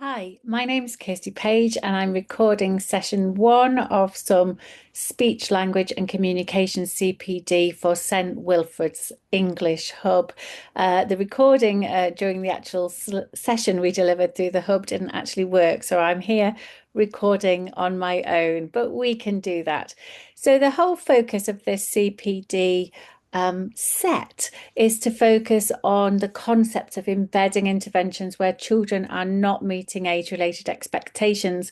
Hi, my name's Kirsty Page, and I'm recording session one of some speech, language, and communication CPD for St Wilfrid's English Hub. The recording during the actual session we delivered through the hub didn't actually work, so I'm here recording on my own, but we can do that. So, the whole focus of this CPD set is to focus on the concept of embedding interventions where children are not meeting age-related expectations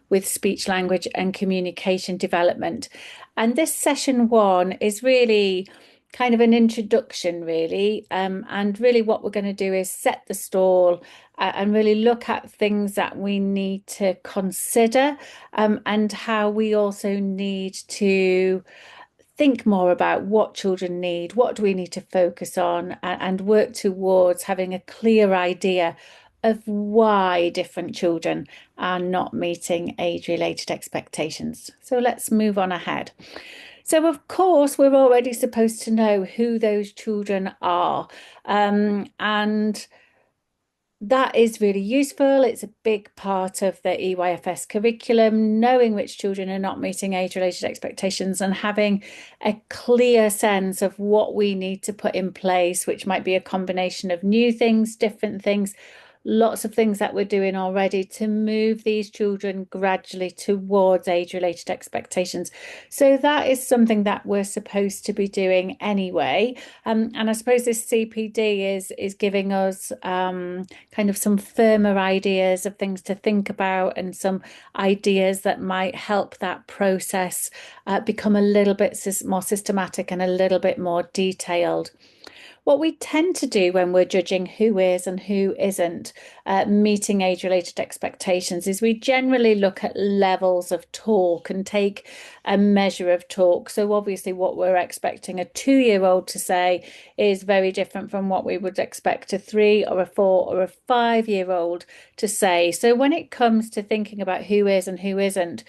with speech, language, and communication development. And this session one is really kind of an introduction, really. And really, what we're going to do is set the stall and really look at things that we need to consider and how we also need to think more about what children need, what do we need to focus on, and work towards having a clear idea of why different children are not meeting age-related expectations. So let's move on ahead. So, of course, we're already supposed to know who those children are. And that is really useful. It's a big part of the EYFS curriculum, knowing which children are not meeting age-related expectations and having a clear sense of what we need to put in place, which might be a combination of new things, different things, lots of things that we're doing already to move these children gradually towards age-related expectations. So that is something that we're supposed to be doing anyway. And I suppose this CPD is giving us kind of some firmer ideas of things to think about and some ideas that might help that process become a little bit more systematic and a little bit more detailed. What we tend to do when we're judging who is and who isn't meeting age-related expectations is we generally look at levels of talk and take a measure of talk. So obviously what we're expecting a 2-year-old to say is very different from what we would expect a 3 or a 4 or a 5-year-old to say. So when it comes to thinking about who is and who isn't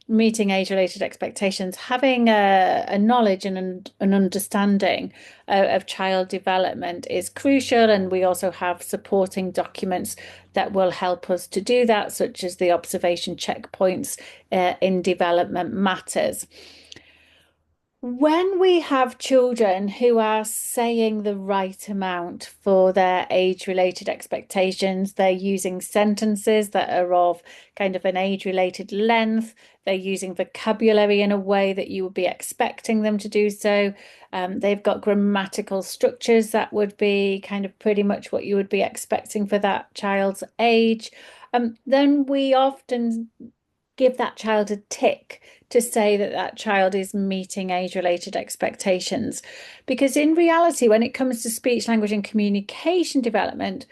meeting age-related expectations, having a knowledge and an understanding of child development is crucial. And we also have supporting documents that will help us to do that, such as the observation checkpoints in development matters. When we have children who are saying the right amount for their age-related expectations, they're using sentences that are of kind of an age-related length, they're using vocabulary in a way that you would be expecting them to do so. They've got grammatical structures that would be kind of pretty much what you would be expecting for that child's age. Then we often give that child a tick to say that that child is meeting age-related expectations. Because in reality, when it comes to speech, language, and communication development,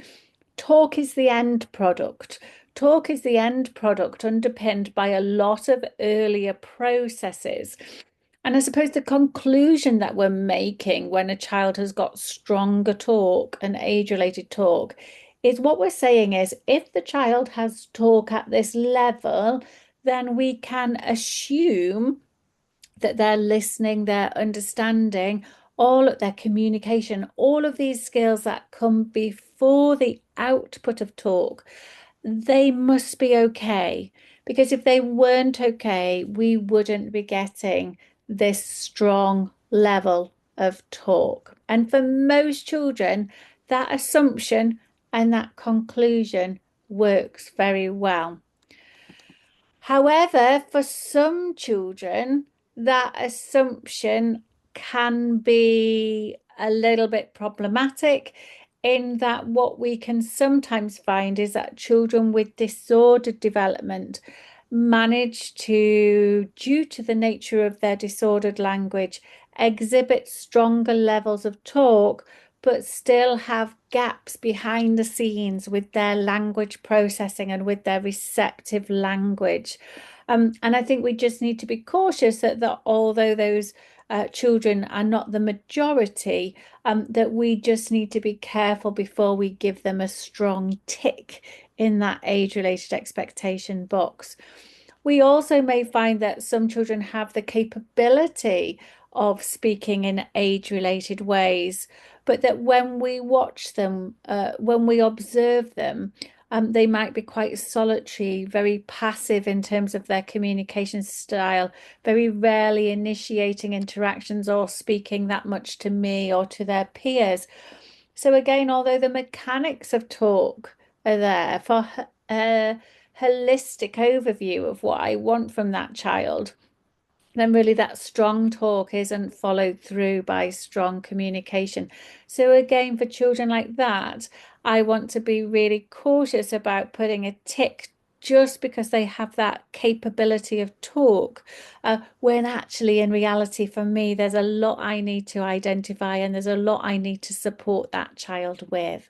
talk is the end product. Talk is the end product underpinned by a lot of earlier processes. And I suppose the conclusion that we're making when a child has got stronger talk and age-related talk is what we're saying is if the child has talk at this level, then we can assume that they're listening, they're understanding, all of their communication, all of these skills that come before the output of talk, they must be okay. Because if they weren't okay, we wouldn't be getting this strong level of talk. And for most children, that assumption and that conclusion works very well. However, for some children, that assumption can be a little bit problematic in that what we can sometimes find is that children with disordered development manage to, due to the nature of their disordered language, exhibit stronger levels of talk, but still have gaps behind the scenes with their language processing and with their receptive language. And I think we just need to be cautious that although those children are not the majority, that we just need to be careful before we give them a strong tick in that age-related expectation box. We also may find that some children have the capability of speaking in age-related ways, but that when we watch them, when we observe them, They might be quite solitary, very passive in terms of their communication style, very rarely initiating interactions or speaking that much to me or to their peers. So again, although the mechanics of talk are there for a holistic overview of what I want from that child, then really that strong talk isn't followed through by strong communication. So again, for children like that, I want to be really cautious about putting a tick just because they have that capability of talk, when actually in reality for me, there's a lot I need to identify and there's a lot I need to support that child with.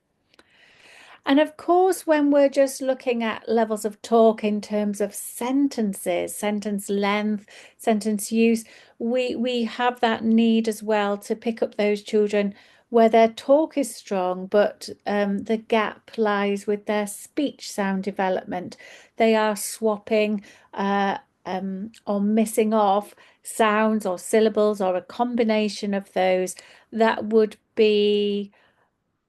And of course, when we're just looking at levels of talk in terms of sentences, sentence length, sentence use, we have that need as well to pick up those children where their talk is strong, but the gap lies with their speech sound development. They are swapping or missing off sounds or syllables or a combination of those that would be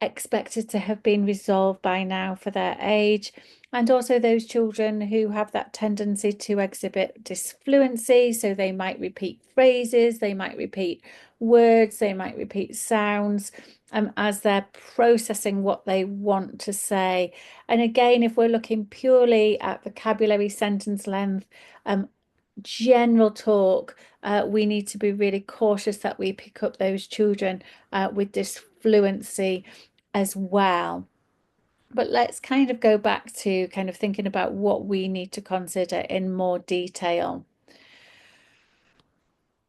expected to have been resolved by now for their age, and also those children who have that tendency to exhibit disfluency. So they might repeat phrases, they might repeat words, they might repeat sounds as they're processing what they want to say. And again, if we're looking purely at vocabulary, sentence length, general talk, we need to be really cautious that we pick up those children with disfluency as well. But let's kind of go back to kind of thinking about what we need to consider in more detail.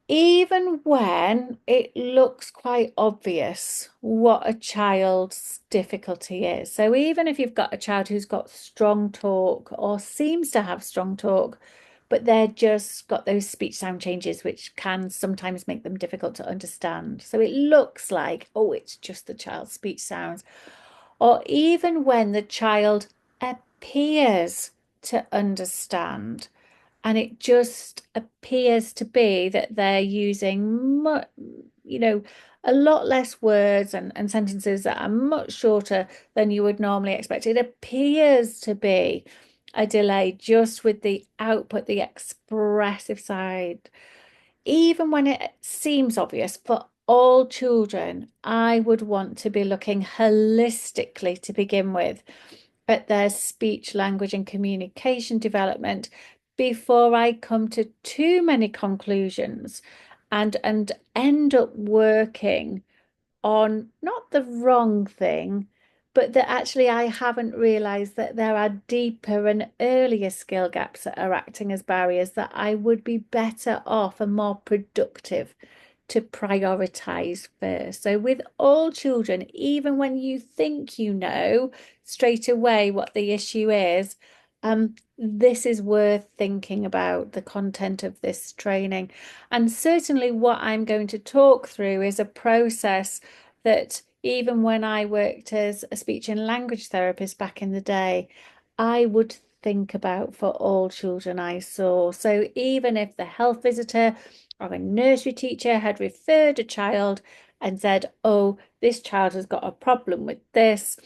Even when it looks quite obvious what a child's difficulty is. So even if you've got a child who's got strong talk or seems to have strong talk, but they're just got those speech sound changes, which can sometimes make them difficult to understand. So it looks like, oh, it's just the child's speech sounds. Or even when the child appears to understand, and it just appears to be that they're using, a lot less words and sentences that are much shorter than you would normally expect. It appears to be a delay just with the output, the expressive side. Even when it seems obvious for all children, I would want to be looking holistically to begin with at their speech, language, and communication development before I come to too many conclusions and end up working on not the wrong thing, but that actually I haven't realized that there are deeper and earlier skill gaps that are acting as barriers that I would be better off and more productive to prioritize first. So with all children, even when you think you know straight away what the issue is, this is worth thinking about the content of this training. And certainly what I'm going to talk through is a process that even when I worked as a speech and language therapist back in the day, I would think about for all children I saw. So even if the health visitor or a nursery teacher had referred a child and said, oh, this child has got a problem with this,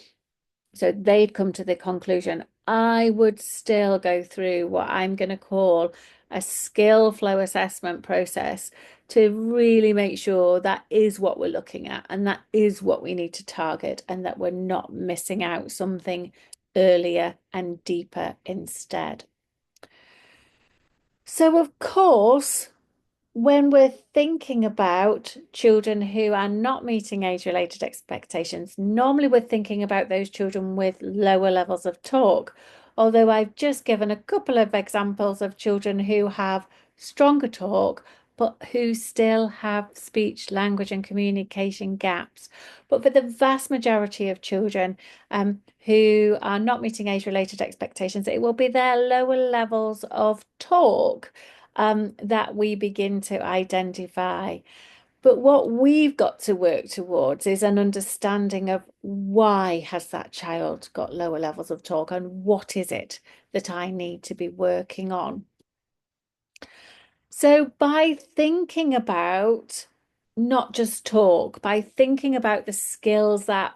so they'd come to the conclusion, I would still go through what I'm going to call a skill flow assessment process to really make sure that is what we're looking at and that is what we need to target and that we're not missing out something earlier and deeper instead. So, of course, when we're thinking about children who are not meeting age-related expectations, normally we're thinking about those children with lower levels of talk. Although I've just given a couple of examples of children who have stronger talk, but who still have speech, language, and communication gaps. But for the vast majority of children who are not meeting age-related expectations, it will be their lower levels of talk that we begin to identify. But what we've got to work towards is an understanding of why has that child got lower levels of talk and what is it that I need to be working on. So by thinking about not just talk, by thinking about the skills that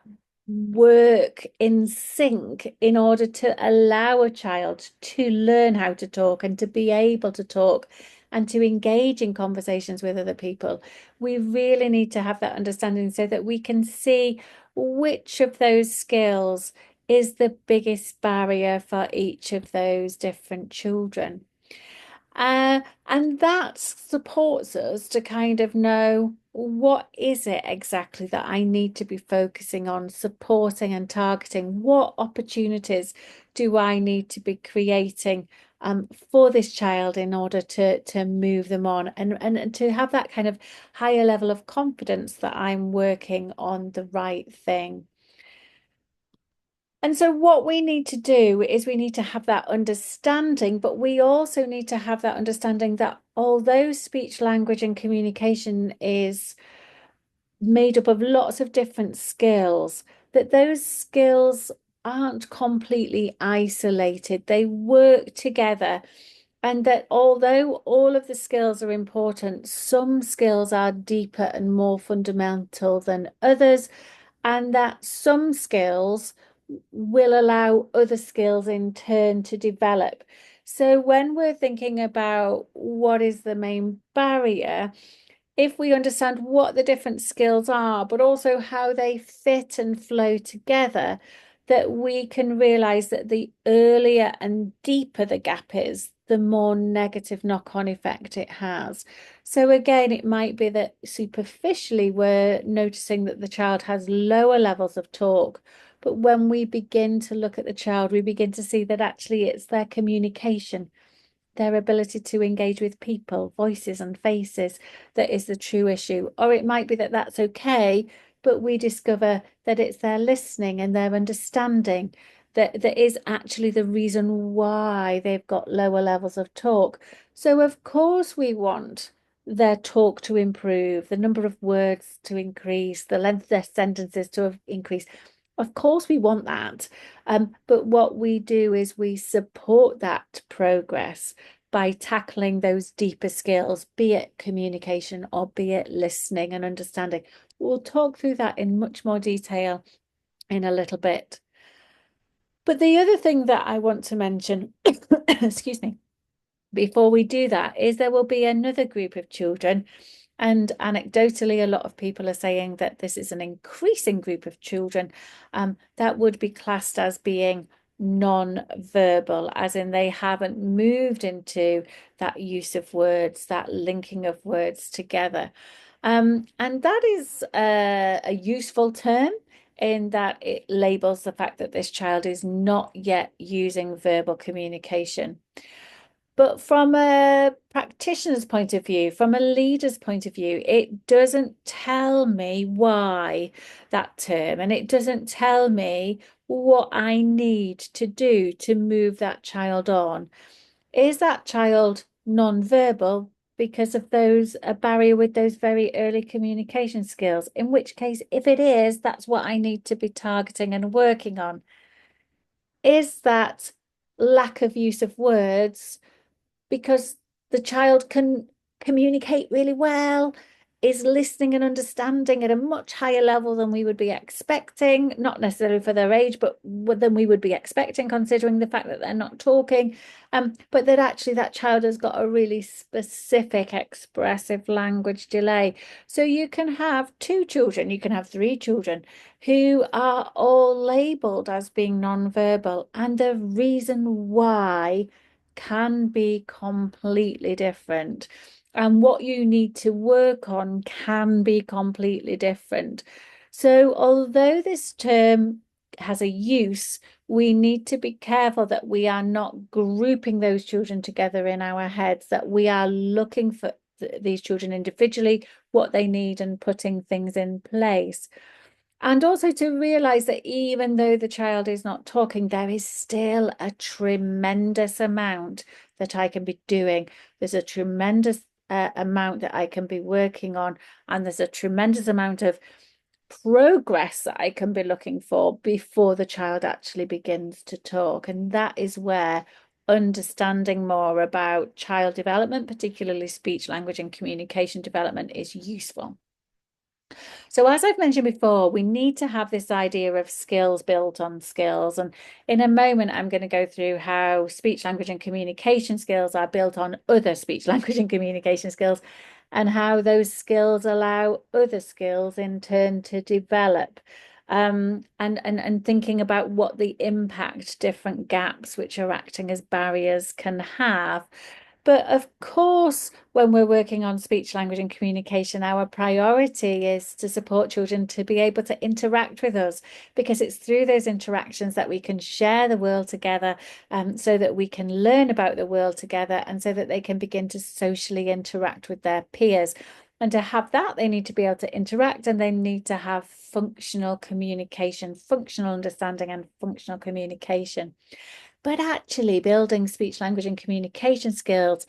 work in sync in order to allow a child to learn how to talk and to be able to talk and to engage in conversations with other people. We really need to have that understanding so that we can see which of those skills is the biggest barrier for each of those different children. And that supports us to kind of know what is it exactly that I need to be focusing on, supporting and targeting. What opportunities do I need to be creating for this child in order to move them on and to have that kind of higher level of confidence that I'm working on the right thing. And so, what we need to do is we need to have that understanding, but we also need to have that understanding that although speech, language, and communication is made up of lots of different skills, that those skills aren't completely isolated. They work together. And that although all of the skills are important, some skills are deeper and more fundamental than others, and that some skills will allow other skills in turn to develop. So when we're thinking about what is the main barrier, if we understand what the different skills are, but also how they fit and flow together, that we can realize that the earlier and deeper the gap is, the more negative knock-on effect it has. So again, it might be that superficially we're noticing that the child has lower levels of talk, but when we begin to look at the child, we begin to see that actually it's their communication, their ability to engage with people, voices and faces, that is the true issue. Or it might be that that's okay, but we discover that it's their listening and their understanding that is actually the reason why they've got lower levels of talk. So of course we want their talk to improve, the number of words to increase, the length of their sentences to increase. Of course, we want that. But what we do is we support that progress by tackling those deeper skills, be it communication or be it listening and understanding. We'll talk through that in much more detail in a little bit. But the other thing that I want to mention, excuse me, before we do that is there will be another group of children. And anecdotally, a lot of people are saying that this is an increasing group of children that would be classed as being non-verbal, as in they haven't moved into that use of words, that linking of words together. And that is a useful term in that it labels the fact that this child is not yet using verbal communication. But from a practitioner's point of view, from a leader's point of view, it doesn't tell me why that term, and it doesn't tell me what I need to do to move that child on. Is that child non-verbal because of those a barrier with those very early communication skills? In which case, if it is, that's what I need to be targeting and working on. Is that lack of use of words because the child can communicate really well, is listening and understanding at a much higher level than we would be expecting, not necessarily for their age, but than we would be expecting, considering the fact that they're not talking, but that actually that child has got a really specific expressive language delay. So you can have two children, you can have three children who are all labeled as being non-verbal, and the reason why can be completely different. And what you need to work on can be completely different. So, although this term has a use, we need to be careful that we are not grouping those children together in our heads, that we are looking for these children individually, what they need, and putting things in place. And also to realize that even though the child is not talking, there is still a tremendous amount that I can be doing. There's a tremendous amount that I can be working on, and there's a tremendous amount of progress that I can be looking for before the child actually begins to talk. And that is where understanding more about child development, particularly speech, language, and communication development, is useful. So, as I've mentioned before, we need to have this idea of skills built on skills. And in a moment, I'm going to go through how speech, language, and communication skills are built on other speech, language, and communication skills, and how those skills allow other skills in turn to develop. And thinking about what the impact different gaps which are acting as barriers can have. But of course, when we're working on speech, language, and communication, our priority is to support children to be able to interact with us, because it's through those interactions that we can share the world together, so that we can learn about the world together, and so that they can begin to socially interact with their peers. And to have that, they need to be able to interact, and they need to have functional communication, functional understanding, and functional communication. But actually, building speech, language, and communication skills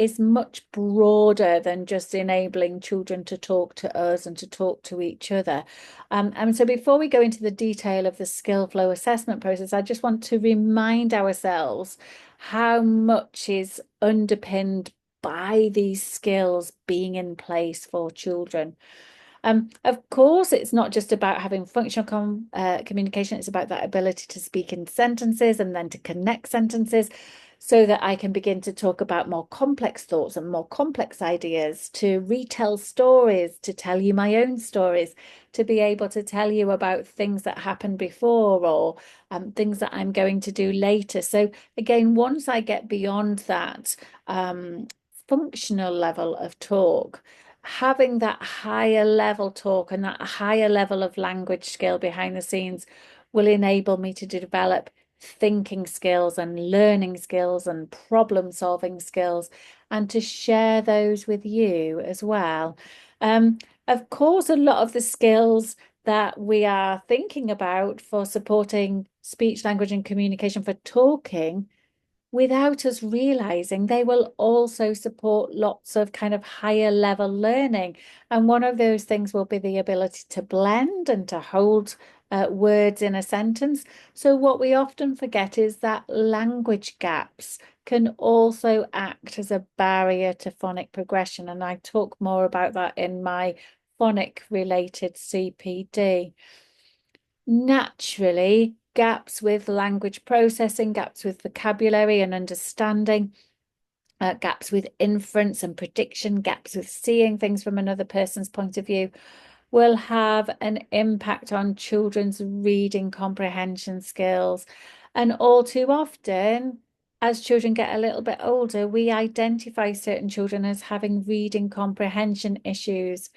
is much broader than just enabling children to talk to us and to talk to each other. And so, before we go into the detail of the skill flow assessment process, I just want to remind ourselves how much is underpinned by these skills being in place for children. Of course, it's not just about having functional communication, it's about that ability to speak in sentences and then to connect sentences so that I can begin to talk about more complex thoughts and more complex ideas, to retell stories, to tell you my own stories, to be able to tell you about things that happened before, or things that I'm going to do later. So again, once I get beyond that functional level of talk, having that higher level talk and that higher level of language skill behind the scenes will enable me to develop thinking skills and learning skills and problem solving skills, and to share those with you as well. Of course, a lot of the skills that we are thinking about for supporting speech, language, and communication for talking, without us realizing, they will also support lots of kind of higher level learning. And one of those things will be the ability to blend and to hold words in a sentence. So, what we often forget is that language gaps can also act as a barrier to phonic progression. And I talk more about that in my phonic related CPD. Naturally, gaps with language processing, gaps with vocabulary and understanding, gaps with inference and prediction, gaps with seeing things from another person's point of view will have an impact on children's reading comprehension skills. And all too often, as children get a little bit older, we identify certain children as having reading comprehension issues.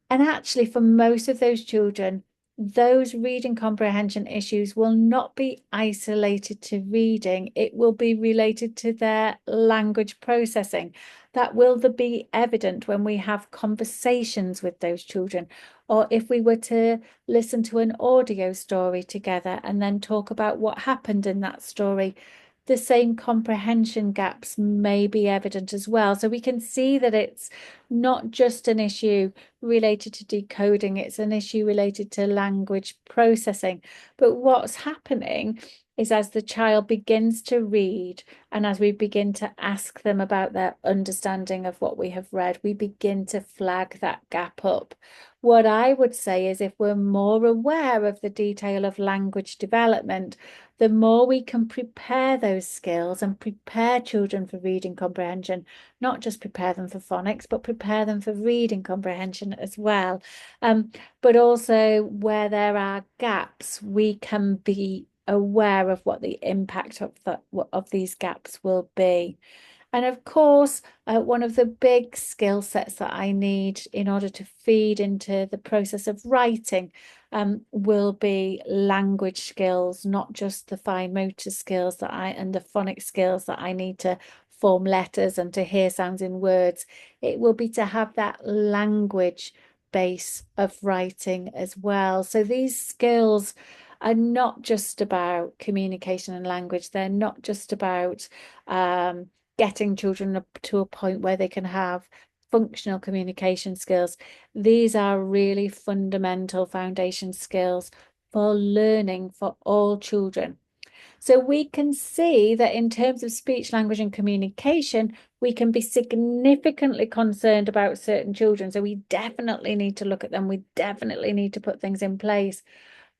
And actually, for most of those children, those reading comprehension issues will not be isolated to reading. It will be related to their language processing. That will be evident when we have conversations with those children, or if we were to listen to an audio story together and then talk about what happened in that story. The same comprehension gaps may be evident as well. So we can see that it's not just an issue related to decoding, it's an issue related to language processing. But what's happening is, as the child begins to read and as we begin to ask them about their understanding of what we have read, we begin to flag that gap up. What I would say is, if we're more aware of the detail of language development, the more we can prepare those skills and prepare children for reading comprehension, not just prepare them for phonics, but prepare them for reading comprehension as well. But also, where there are gaps, we can be aware of what the impact of these gaps will be. And of course, one of the big skill sets that I need in order to feed into the process of writing will be language skills, not just the fine motor skills and the phonic skills that I need to form letters and to hear sounds in words. It will be to have that language base of writing as well. So these skills are not just about communication and language. They're not just about getting children up to a point where they can have functional communication skills. These are really fundamental foundation skills for learning for all children. So we can see that in terms of speech, language, and communication, we can be significantly concerned about certain children. So we definitely need to look at them. We definitely need to put things in place,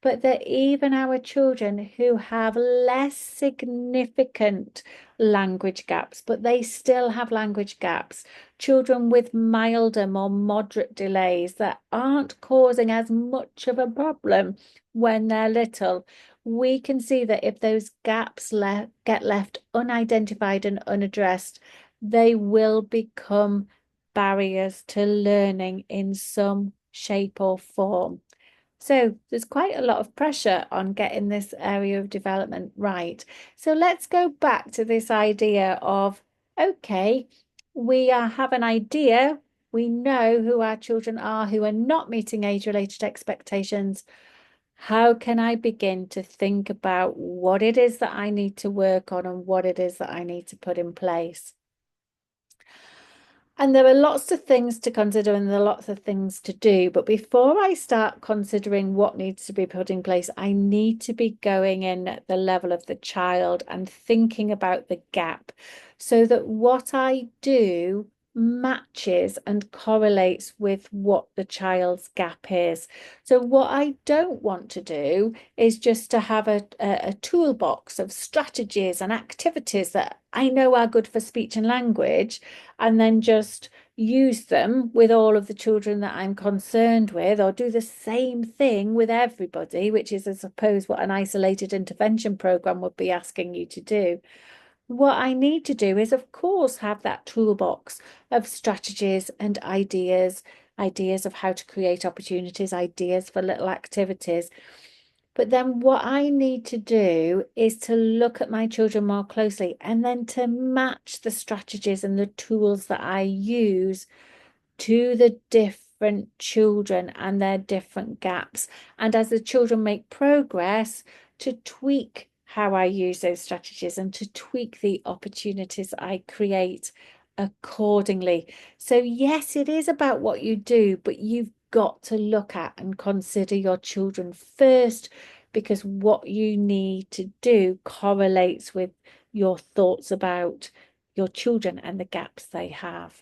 but that even our children who have less significant language gaps, but they still have language gaps, children with milder, more moderate delays that aren't causing as much of a problem when they're little, we can see that if those gaps get left unidentified and unaddressed, they will become barriers to learning in some shape or form. So there's quite a lot of pressure on getting this area of development right. So let's go back to this idea of, okay, have an idea. We know who our children are who are not meeting age-related expectations. How can I begin to think about what it is that I need to work on and what it is that I need to put in place? And there are lots of things to consider and there are lots of things to do. But before I start considering what needs to be put in place, I need to be going in at the level of the child and thinking about the gap so that what I do matches and correlates with what the child's gap is. So what I don't want to do is just to have a toolbox of strategies and activities that I know are good for speech and language, and then just use them with all of the children that I'm concerned with, or do the same thing with everybody, which is, I suppose, what an isolated intervention program would be asking you to do. What I need to do is, of course, have that toolbox of strategies and ideas of how to create opportunities, ideas for little activities. But then what I need to do is to look at my children more closely and then to match the strategies and the tools that I use to the different children and their different gaps. And as the children make progress, to tweak how I use those strategies and to tweak the opportunities I create accordingly. So, yes, it is about what you do, but you've got to look at and consider your children first, because what you need to do correlates with your thoughts about your children and the gaps they have.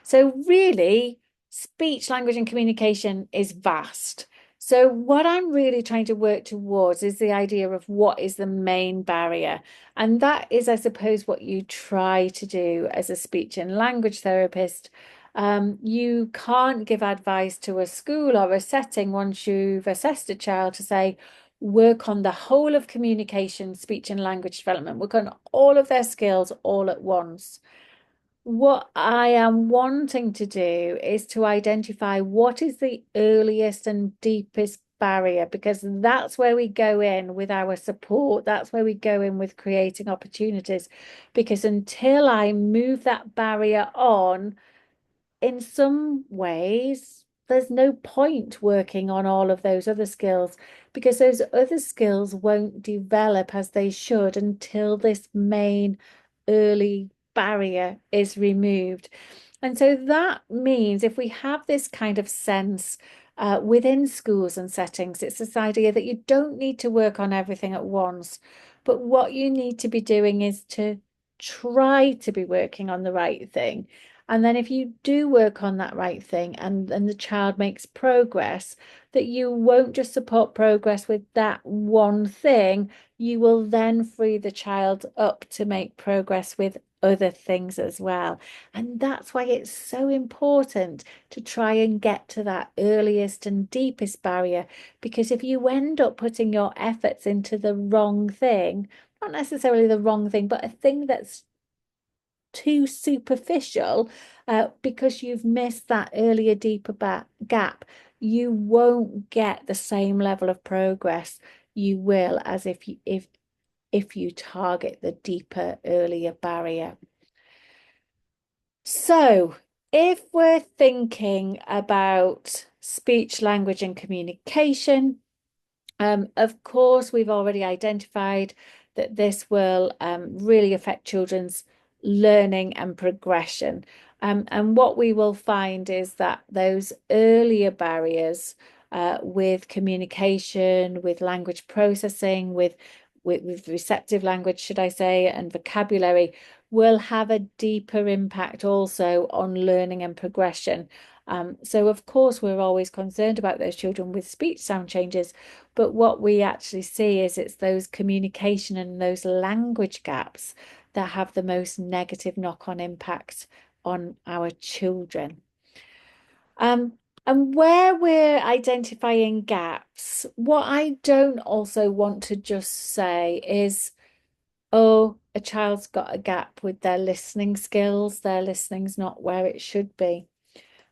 So really, speech, language, and communication is vast. So what I'm really trying to work towards is the idea of what is the main barrier. And that is, I suppose, what you try to do as a speech and language therapist. You can't give advice to a school or a setting once you've assessed a child to say, work on the whole of communication, speech and language development, work on all of their skills all at once. What I am wanting to do is to identify what is the earliest and deepest barrier, because that's where we go in with our support. That's where we go in with creating opportunities. Because until I move that barrier on, in some ways, there's no point working on all of those other skills, because those other skills won't develop as they should until this main early barrier is removed. And so that means if we have this kind of sense within schools and settings, it's this idea that you don't need to work on everything at once, but what you need to be doing is to try to be working on the right thing. And then if you do work on that right thing and the child makes progress, that you won't just support progress with that one thing, you will then free the child up to make progress with other things as well. And that's why it's so important to try and get to that earliest and deepest barrier, because if you end up putting your efforts into the wrong thing, not necessarily the wrong thing, but a thing that's too superficial, because you've missed that earlier, deeper gap, you won't get the same level of progress you will as if you target the deeper, earlier barrier. So, if we're thinking about speech, language, and communication, of course, we've already identified that this will really affect children's learning and progression. And what we will find is that those earlier barriers with communication, with language processing, with receptive language, should I say, and vocabulary, will have a deeper impact also on learning and progression. So of course, we're always concerned about those children with speech sound changes, but what we actually see is it's those communication and those language gaps that have the most negative knock-on impact on our children. Um, and where we're identifying gaps, what I don't also want to just say is, oh, a child's got a gap with their listening skills, their listening's not where it should be.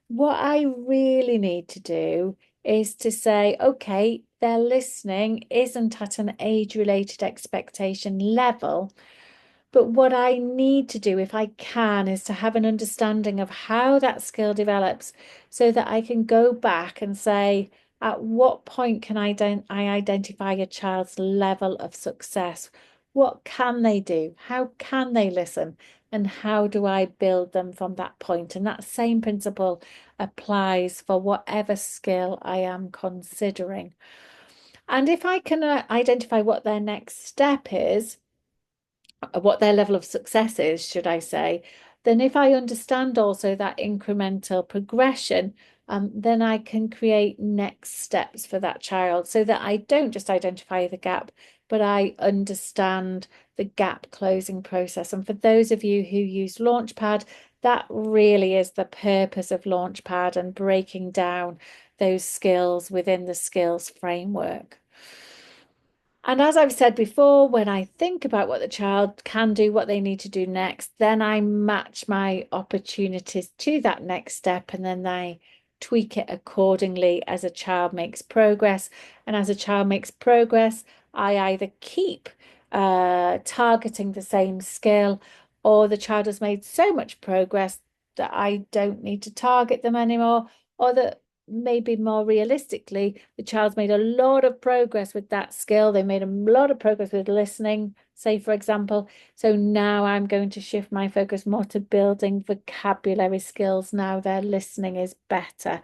What I really need to do is to say, okay, their listening isn't at an age-related expectation level, but what I need to do, if I can, is to have an understanding of how that skill develops so that I can go back and say, at what point can I identify a child's level of success? What can they do? How can they listen? And how do I build them from that point? And that same principle applies for whatever skill I am considering. And if I can identify what their next step is, what their level of success is, should I say, then if I understand also that incremental progression, then I can create next steps for that child so that I don't just identify the gap, but I understand the gap closing process. And for those of you who use Launchpad, that really is the purpose of Launchpad and breaking down those skills within the skills framework. And as I've said before, when I think about what the child can do, what they need to do next, then I match my opportunities to that next step and then I tweak it accordingly as a child makes progress. And as a child makes progress, I either keep targeting the same skill or the child has made so much progress that I don't need to target them anymore, or that maybe more realistically, the child's made a lot of progress with that skill. They made a lot of progress with listening, say, for example. So now I'm going to shift my focus more to building vocabulary skills now their listening is better.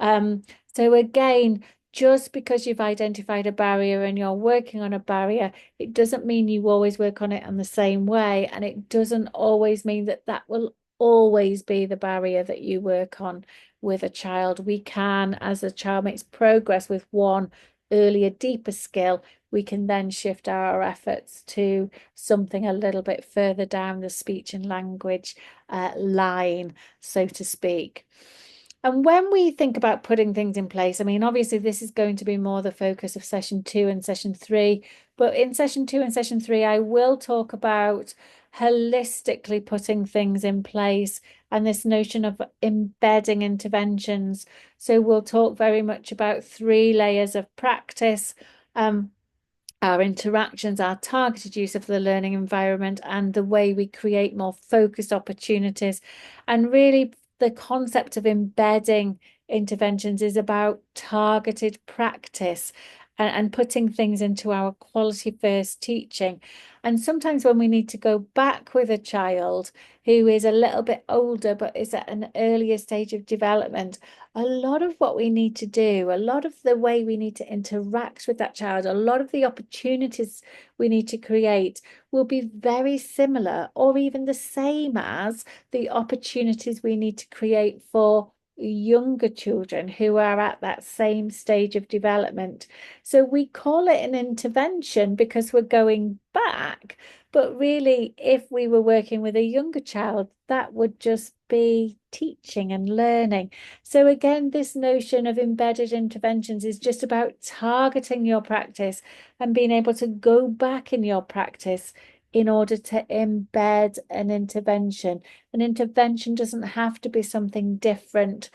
So again, just because you've identified a barrier and you're working on a barrier, it doesn't mean you always work on it in the same way. And it doesn't always mean that that will always be the barrier that you work on with a child. We can, as a child makes progress with one earlier, deeper skill, we can then shift our efforts to something a little bit further down the speech and language line, so to speak. And when we think about putting things in place, I mean, obviously this is going to be more the focus of session 2 and session 3, but in session 2 and session 3, I will talk about holistically putting things in place and this notion of embedding interventions. So we'll talk very much about 3 layers of practice, our interactions, our targeted use of the learning environment, and the way we create more focused opportunities. And really, the concept of embedding interventions is about targeted practice and putting things into our quality first teaching. And sometimes when we need to go back with a child who is a little bit older but is at an earlier stage of development, a lot of what we need to do, a lot of the way we need to interact with that child, a lot of the opportunities we need to create will be very similar or even the same as the opportunities we need to create for younger children who are at that same stage of development. So we call it an intervention because we're going back, but really if we were working with a younger child, that would just be teaching and learning. So again, this notion of embedded interventions is just about targeting your practice and being able to go back in your practice in order to embed an intervention. An intervention doesn't have to be something different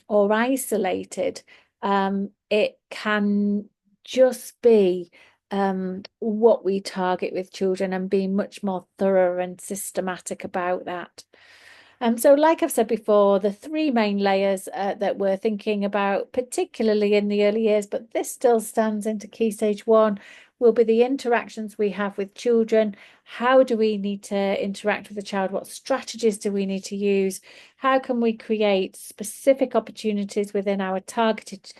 or isolated. It can just be what we target with children and be much more thorough and systematic about that. So like I've said before, the 3 main layers that we're thinking about, particularly in the early years, but this still stands into Key Stage 1, will be the interactions we have with children. How do we need to interact with the child? What strategies do we need to use? How can we create specific opportunities within our targeted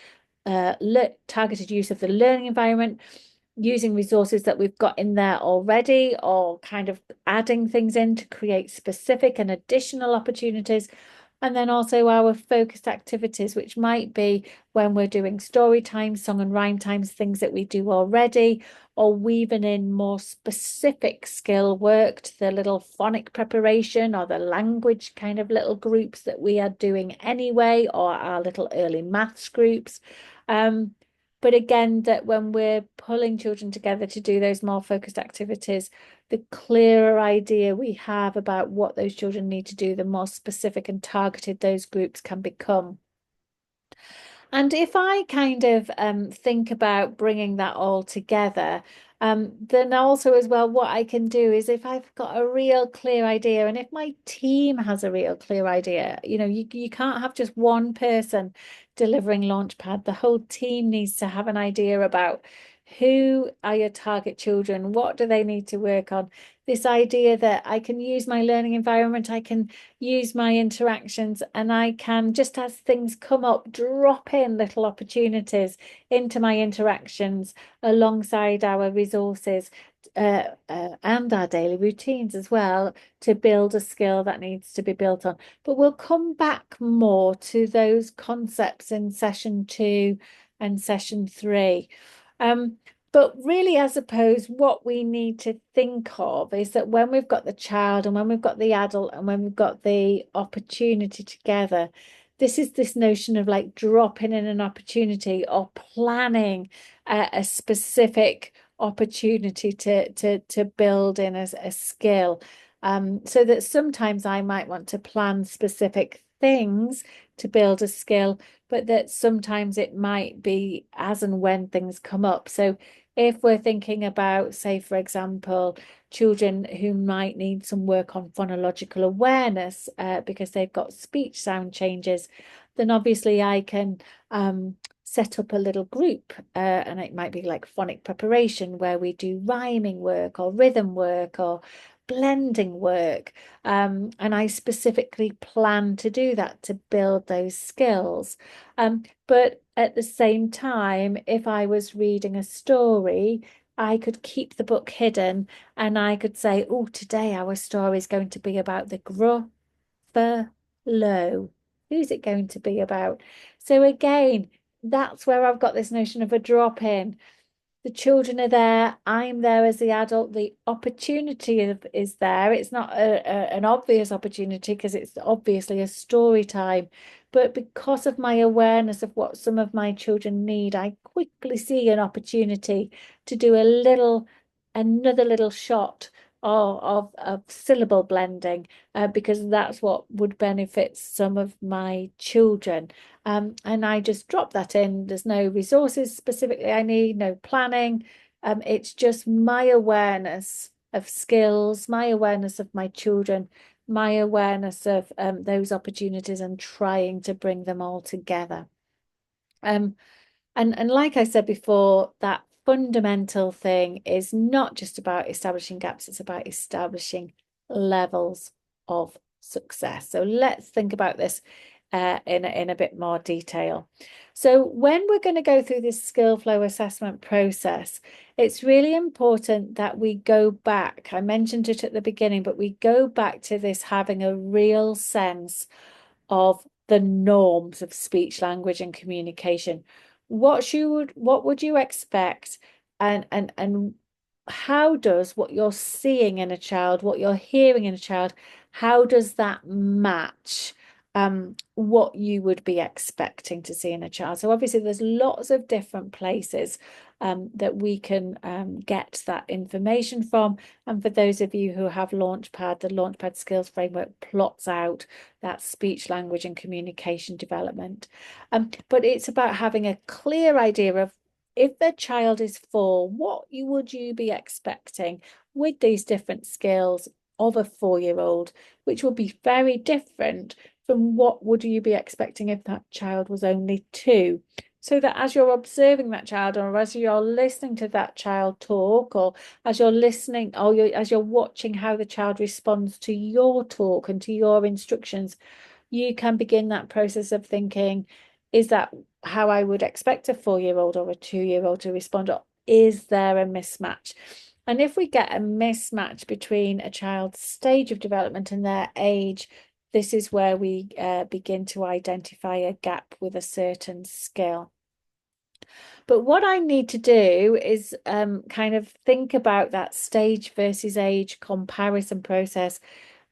targeted use of the learning environment, using resources that we've got in there already, or kind of adding things in to create specific and additional opportunities. And then also our focused activities, which might be when we're doing story times, song and rhyme times, things that we do already, or weaving in more specific skill work to the little phonic preparation or the language kind of little groups that we are doing anyway, or our little early maths groups. But again, that when we're pulling children together to do those more focused activities, the clearer idea we have about what those children need to do, the more specific and targeted those groups can become. And if I kind of think about bringing that all together, then also as well, what I can do is if I've got a real clear idea, and if my team has a real clear idea, you can't have just one person delivering Launchpad. The whole team needs to have an idea about who are your target children, what do they need to work on. This idea that I can use my learning environment, I can use my interactions, and I can, just as things come up, drop in little opportunities into my interactions alongside our resources and our daily routines as well, to build a skill that needs to be built on. But we'll come back more to those concepts in session 2 and session 3. But really, I suppose what we need to think of is that when we've got the child and when we've got the adult and when we've got the opportunity together, this is this notion of like dropping in an opportunity or planning a specific opportunity to build in a skill. So that sometimes I might want to plan specific things to build a skill, but that sometimes it might be as and when things come up. So if we're thinking about, say, for example, children who might need some work on phonological awareness because they've got speech sound changes, then obviously I can set up a little group, and it might be like phonic preparation where we do rhyming work or rhythm work or blending work. And I specifically plan to do that to build those skills. But at the same time, if I was reading a story, I could keep the book hidden and I could say, oh, today our story is going to be about the Gruffalo. Who's it going to be about? So again, that's where I've got this notion of a drop in. The children are there. I'm there as the adult. The opportunity is there. It's not an obvious opportunity because it's obviously a story time. But because of my awareness of what some of my children need, I quickly see an opportunity to do another little shot of syllable blending because that's what would benefit some of my children. And I just drop that in. There's no resources specifically I need, no planning. It's just my awareness of skills, my awareness of my children, my awareness of those opportunities and trying to bring them all together. And like I said before, that fundamental thing is not just about establishing gaps, it's about establishing levels of success. So let's think about this in a bit more detail. So when we're going to go through this skill flow assessment process, it's really important that we go back. I mentioned it at the beginning, but we go back to this having a real sense of the norms of speech, language, and communication. What would you expect, and how does what you're seeing in a child, what you're hearing in a child, how does that match what you would be expecting to see in a child? So obviously there's lots of different places that we can get that information from. And for those of you who have Launchpad, the Launchpad Skills Framework plots out that speech, language, and communication development. But it's about having a clear idea of if the child is 4, what would you be expecting with these different skills of a 4-year-old, which will be very different from what would you be expecting if that child was only 2. So that as you're observing that child, or as you're listening to that child talk, or as you're listening, or as you're watching how the child responds to your talk and to your instructions, you can begin that process of thinking, is that how I would expect a 4-year-old or a 2-year-old to respond, or is there a mismatch? And if we get a mismatch between a child's stage of development and their age, this is where we begin to identify a gap with a certain skill. But what I need to do is kind of think about that stage versus age comparison process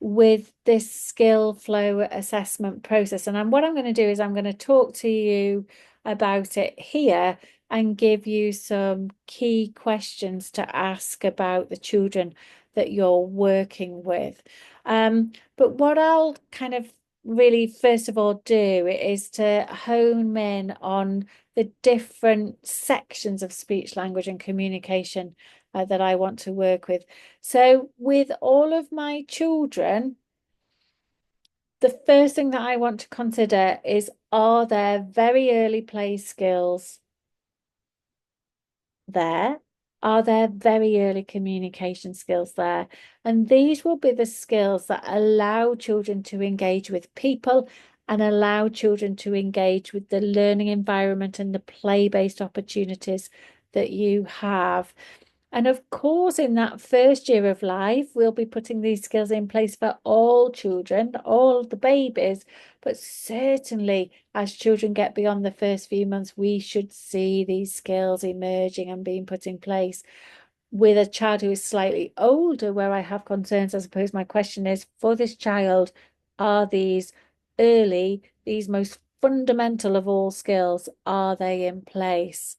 with this skill flow assessment process. And what I'm going to do is I'm going to talk to you about it here and give you some key questions to ask about the children that you're working with. But what I'll kind of really first of all do is to hone in on the different sections of speech, language, and communication that I want to work with. So with all of my children, the first thing that I want to consider is, are there very early play skills there? Are there very early communication skills there? And these will be the skills that allow children to engage with people and allow children to engage with the learning environment and the play-based opportunities that you have. And of course, in that first year of life, we'll be putting these skills in place for all children, all the babies. But certainly, as children get beyond the first few months, we should see these skills emerging and being put in place. With a child who is slightly older, where I have concerns, I suppose my question is, for this child, are these early, these most fundamental of all skills, are they in place?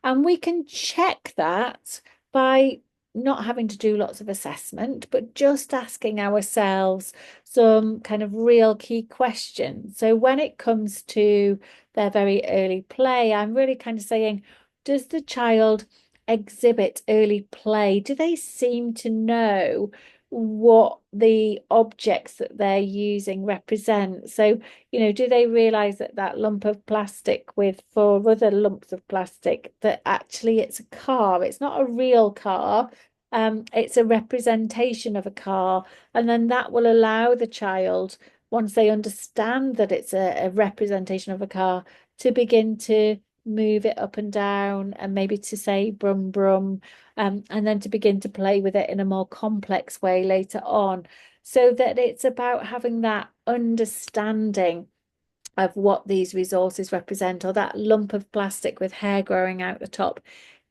And we can check that by not having to do lots of assessment, but just asking ourselves some kind of real key questions. So when it comes to their very early play, I'm really kind of saying, does the child exhibit early play? Do they seem to know what the objects that they're using represent? So, do they realize that that lump of plastic with 4 other lumps of plastic, that actually it's a car? It's not a real car. It's a representation of a car. And then that will allow the child, once they understand that it's a representation of a car, to begin to move it up and down and maybe to say brum brum, and then to begin to play with it in a more complex way later on, so that it's about having that understanding of what these resources represent. Or that lump of plastic with hair growing out the top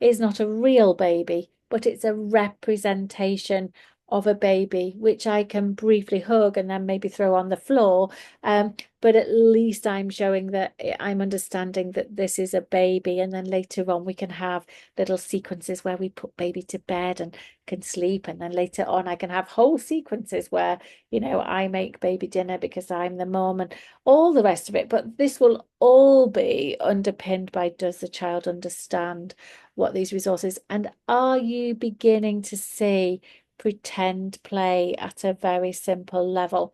is not a real baby, but it's a representation of a baby, which I can briefly hug and then maybe throw on the floor. But at least I'm showing that I'm understanding that this is a baby. And then later on, we can have little sequences where we put baby to bed and can sleep. And then later on, I can have whole sequences where, I make baby dinner because I'm the mom and all the rest of it. But this will all be underpinned by, does the child understand what these resources, and are you beginning to see pretend play at a very simple level?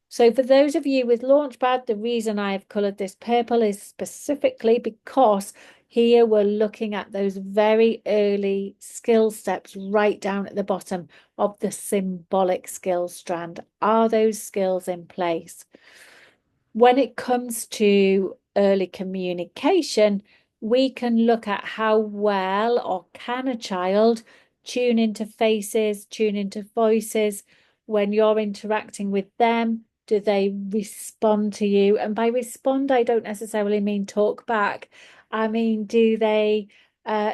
So for those of you with Launchpad, the reason I've coloured this purple is specifically because here we're looking at those very early skill steps right down at the bottom of the symbolic skills strand. Are those skills in place? When it comes to early communication, we can look at how well or can a child tune into faces, tune into voices. When you're interacting with them, do they respond to you? And by respond, I don't necessarily mean talk back. I mean, do they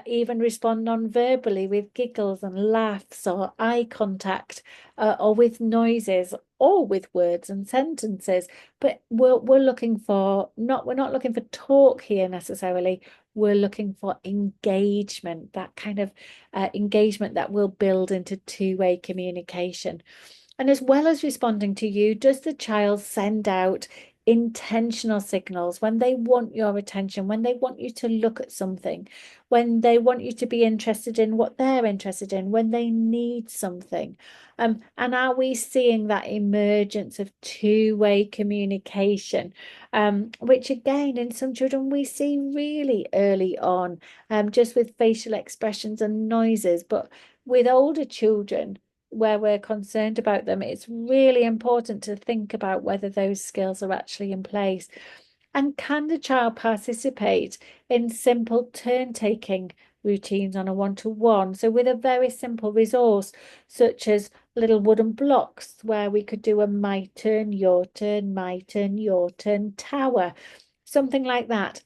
even respond non-verbally with giggles and laughs or eye contact, or with noises, or with words and sentences? But we're looking for we're not looking for talk here necessarily. We're looking for engagement, that kind of engagement that will build into two-way communication. And as well as responding to you, does the child send out intentional signals when they want your attention, when they want you to look at something, when they want you to be interested in what they're interested in, when they need something? And are we seeing that emergence of two-way communication, which again, in some children, we see really early on, just with facial expressions and noises. But with older children, where we're concerned about them, it's really important to think about whether those skills are actually in place. And can the child participate in simple turn-taking routines on a one-to-one? So with a very simple resource, such as little wooden blocks where we could do a my turn, your turn, my turn, your turn tower, something like that,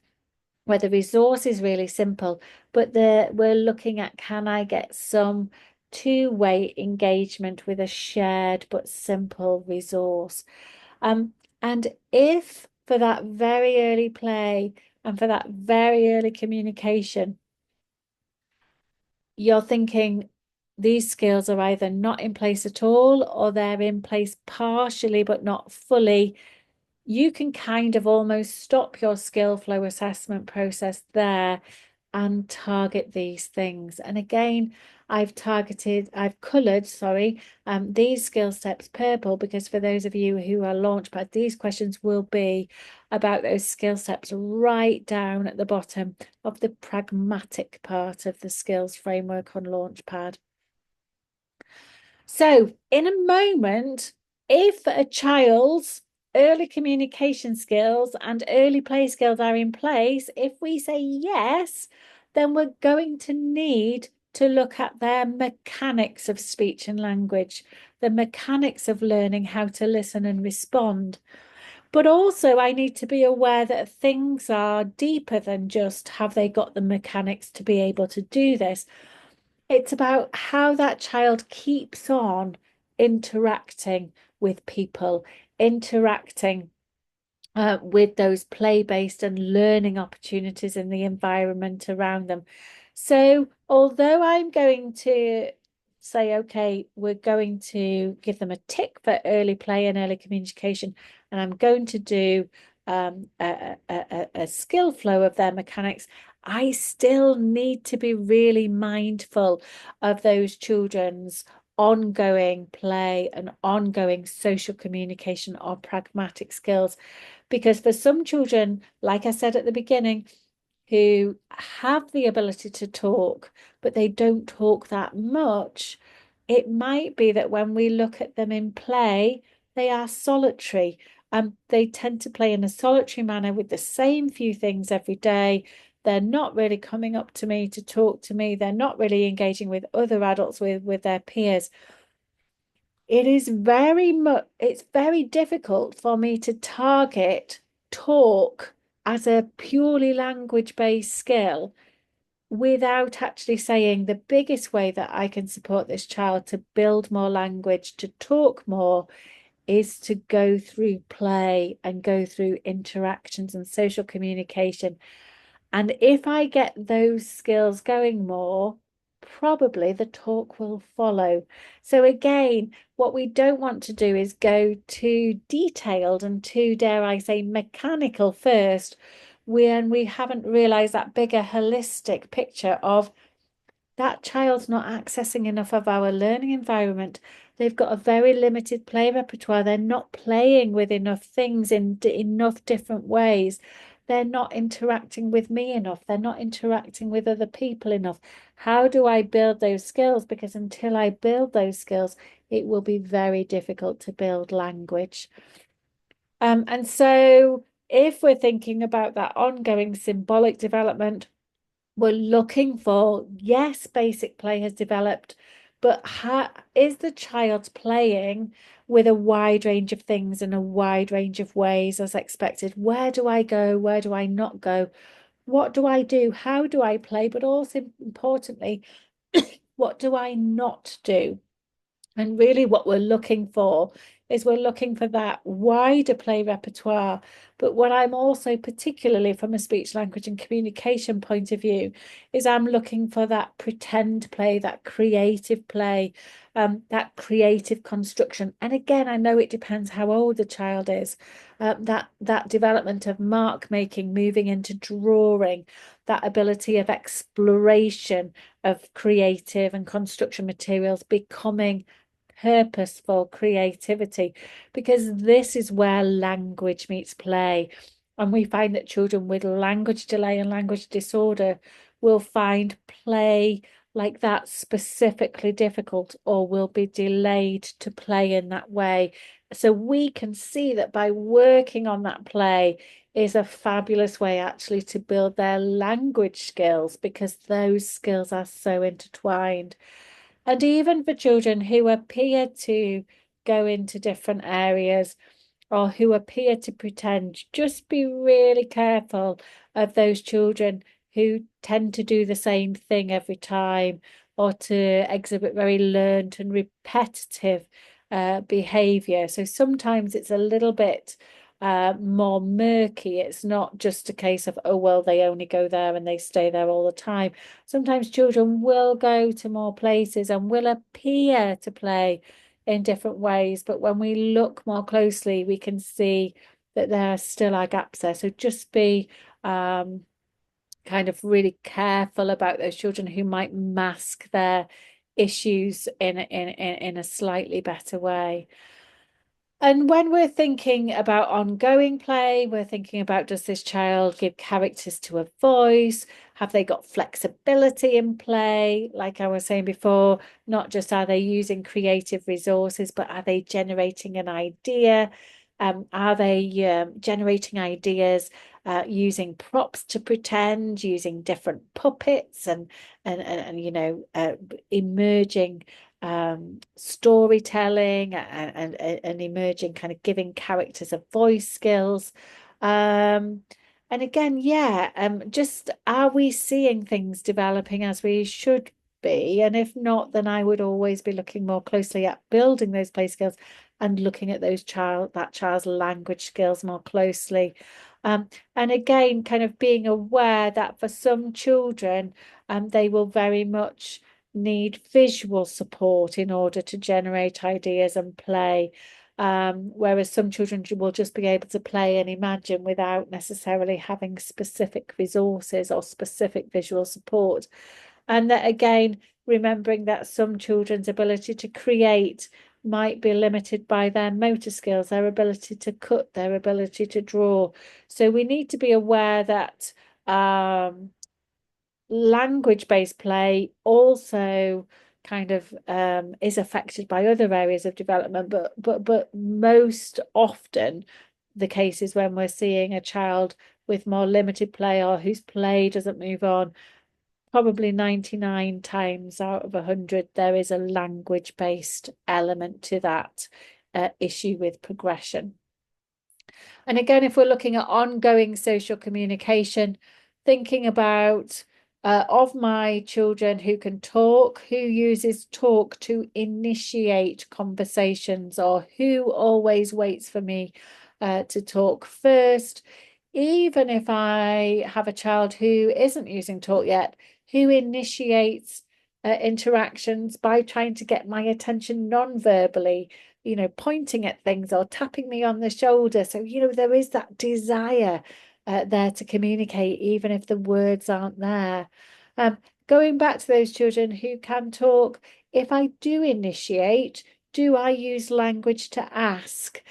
where the resource is really simple, but we're looking at, can I get some two-way engagement with a shared but simple resource? Um, and if for that very early play and for that very early communication, you're thinking these skills are either not in place at all or they're in place partially but not fully, you can kind of almost stop your skill flow assessment process there and target these things. And again, I've colored, sorry, these skill steps purple because for those of you who are Launchpad, these questions will be about those skill steps right down at the bottom of the pragmatic part of the skills framework on Launchpad. So in a moment, if a child's early communication skills and early play skills are in place, if we say yes, then we're going to need to look at their mechanics of speech and language, the mechanics of learning how to listen and respond. But also, I need to be aware that things are deeper than just have they got the mechanics to be able to do this. It's about how that child keeps on interacting with people, interacting with those play-based and learning opportunities in the environment around them. So although I'm going to say, okay, we're going to give them a tick for early play and early communication, and I'm going to do a skill flow of their mechanics, I still need to be really mindful of those children's ongoing play and ongoing social communication or pragmatic skills. Because for some children, like I said at the beginning, who have the ability to talk, but they don't talk that much, it might be that when we look at them in play, they are solitary. They tend to play in a solitary manner with the same few things every day. They're not really coming up to me to talk to me. They're not really engaging with other adults, with their peers. It's very difficult for me to target talk as a purely language-based skill without actually saying the biggest way that I can support this child to build more language, to talk more, is to go through play and go through interactions and social communication. And if I get those skills going more, probably the talk will follow. So again, what we don't want to do is go too detailed and too, dare I say, mechanical first, when we haven't realized that bigger holistic picture of that child's not accessing enough of our learning environment. They've got a very limited play repertoire. They're not playing with enough things in enough different ways. They're not interacting with me enough. They're not interacting with other people enough. How do I build those skills? Because until I build those skills, it will be very difficult to build language. And so if we're thinking about that ongoing symbolic development, we're looking for, yes, basic play has developed, but is the child playing with a wide range of things in a wide range of ways as expected? Where do I go? Where do I not go? What do I do? How do I play? But also importantly, what do I not do? And really what we're looking for is we're looking for that wider play repertoire. But what I'm also particularly from a speech, language and communication point of view is I'm looking for that pretend play, that creative play, that creative construction. And again, I know it depends how old the child is. That development of mark making, moving into drawing, that ability of exploration of creative and construction materials, becoming purposeful creativity, because this is where language meets play. And we find that children with language delay and language disorder will find play like that's specifically difficult or will be delayed to play in that way. So we can see that by working on that play is a fabulous way actually to build their language skills because those skills are so intertwined. And even for children who appear to go into different areas or who appear to pretend, just be really careful of those children who tend to do the same thing every time or to exhibit very learned and repetitive behavior. So sometimes it's a little bit more murky. It's not just a case of, oh, well, they only go there and they stay there all the time. Sometimes children will go to more places and will appear to play in different ways. But when we look more closely, we can see that there still are gaps there. So just be kind of really careful about those children who might mask their issues in a slightly better way. And when we're thinking about ongoing play, we're thinking about, does this child give characters to a voice? Have they got flexibility in play? Like I was saying before, not just are they using creative resources, but are they generating an idea? Are they generating ideas using props to pretend, using different puppets and emerging storytelling and emerging kind of giving characters a voice skills. Um, and again, yeah, just are we seeing things developing as we should be? And if not, then I would always be looking more closely at building those play skills and looking at that child's language skills more closely. And again, kind of being aware that for some children, they will very much need visual support in order to generate ideas and play. Whereas some children will just be able to play and imagine without necessarily having specific resources or specific visual support. And that again, remembering that some children's ability to create might be limited by their motor skills, their ability to cut, their ability to draw. So we need to be aware that language-based play also kind of is affected by other areas of development, but most often the case is when we're seeing a child with more limited play or whose play doesn't move on, probably 99 times out of 100 there is a language-based element to that issue with progression. And again, if we're looking at ongoing social communication, thinking about of my children who can talk, who uses talk to initiate conversations, or who always waits for me to talk first, even if I have a child who isn't using talk yet, who initiates interactions by trying to get my attention non-verbally, pointing at things or tapping me on the shoulder. So, there is that desire there to communicate, even if the words aren't there. Going back to those children who can talk, if I do initiate, do I use language to ask?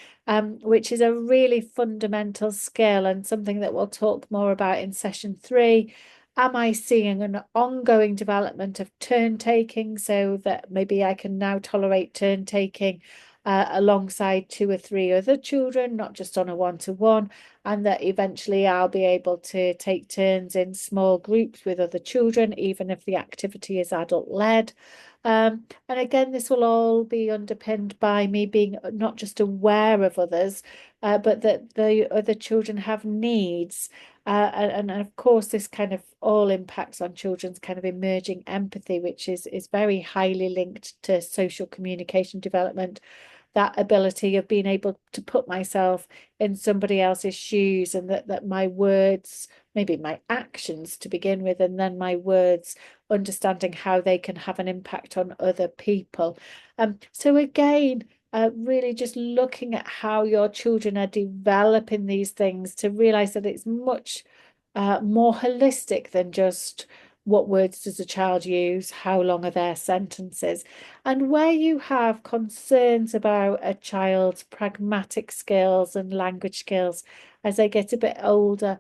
Which is a really fundamental skill and something that we'll talk more about in session 3. Am I seeing an ongoing development of turn taking so that maybe I can now tolerate turn taking alongside 2 or 3 other children, not just on a one-to-one, and that eventually I'll be able to take turns in small groups with other children, even if the activity is adult-led. And again, this will all be underpinned by me being not just aware of others, but that the other children have needs. And of course, this kind of all impacts on children's kind of emerging empathy, which is very highly linked to social communication development. That ability of being able to put myself in somebody else's shoes, and that my words, maybe my actions to begin with, and then my words, understanding how they can have an impact on other people. So again, really just looking at how your children are developing these things to realize that it's much more holistic than just what words does a child use, how long are their sentences, and where you have concerns about a child's pragmatic skills and language skills as they get a bit older,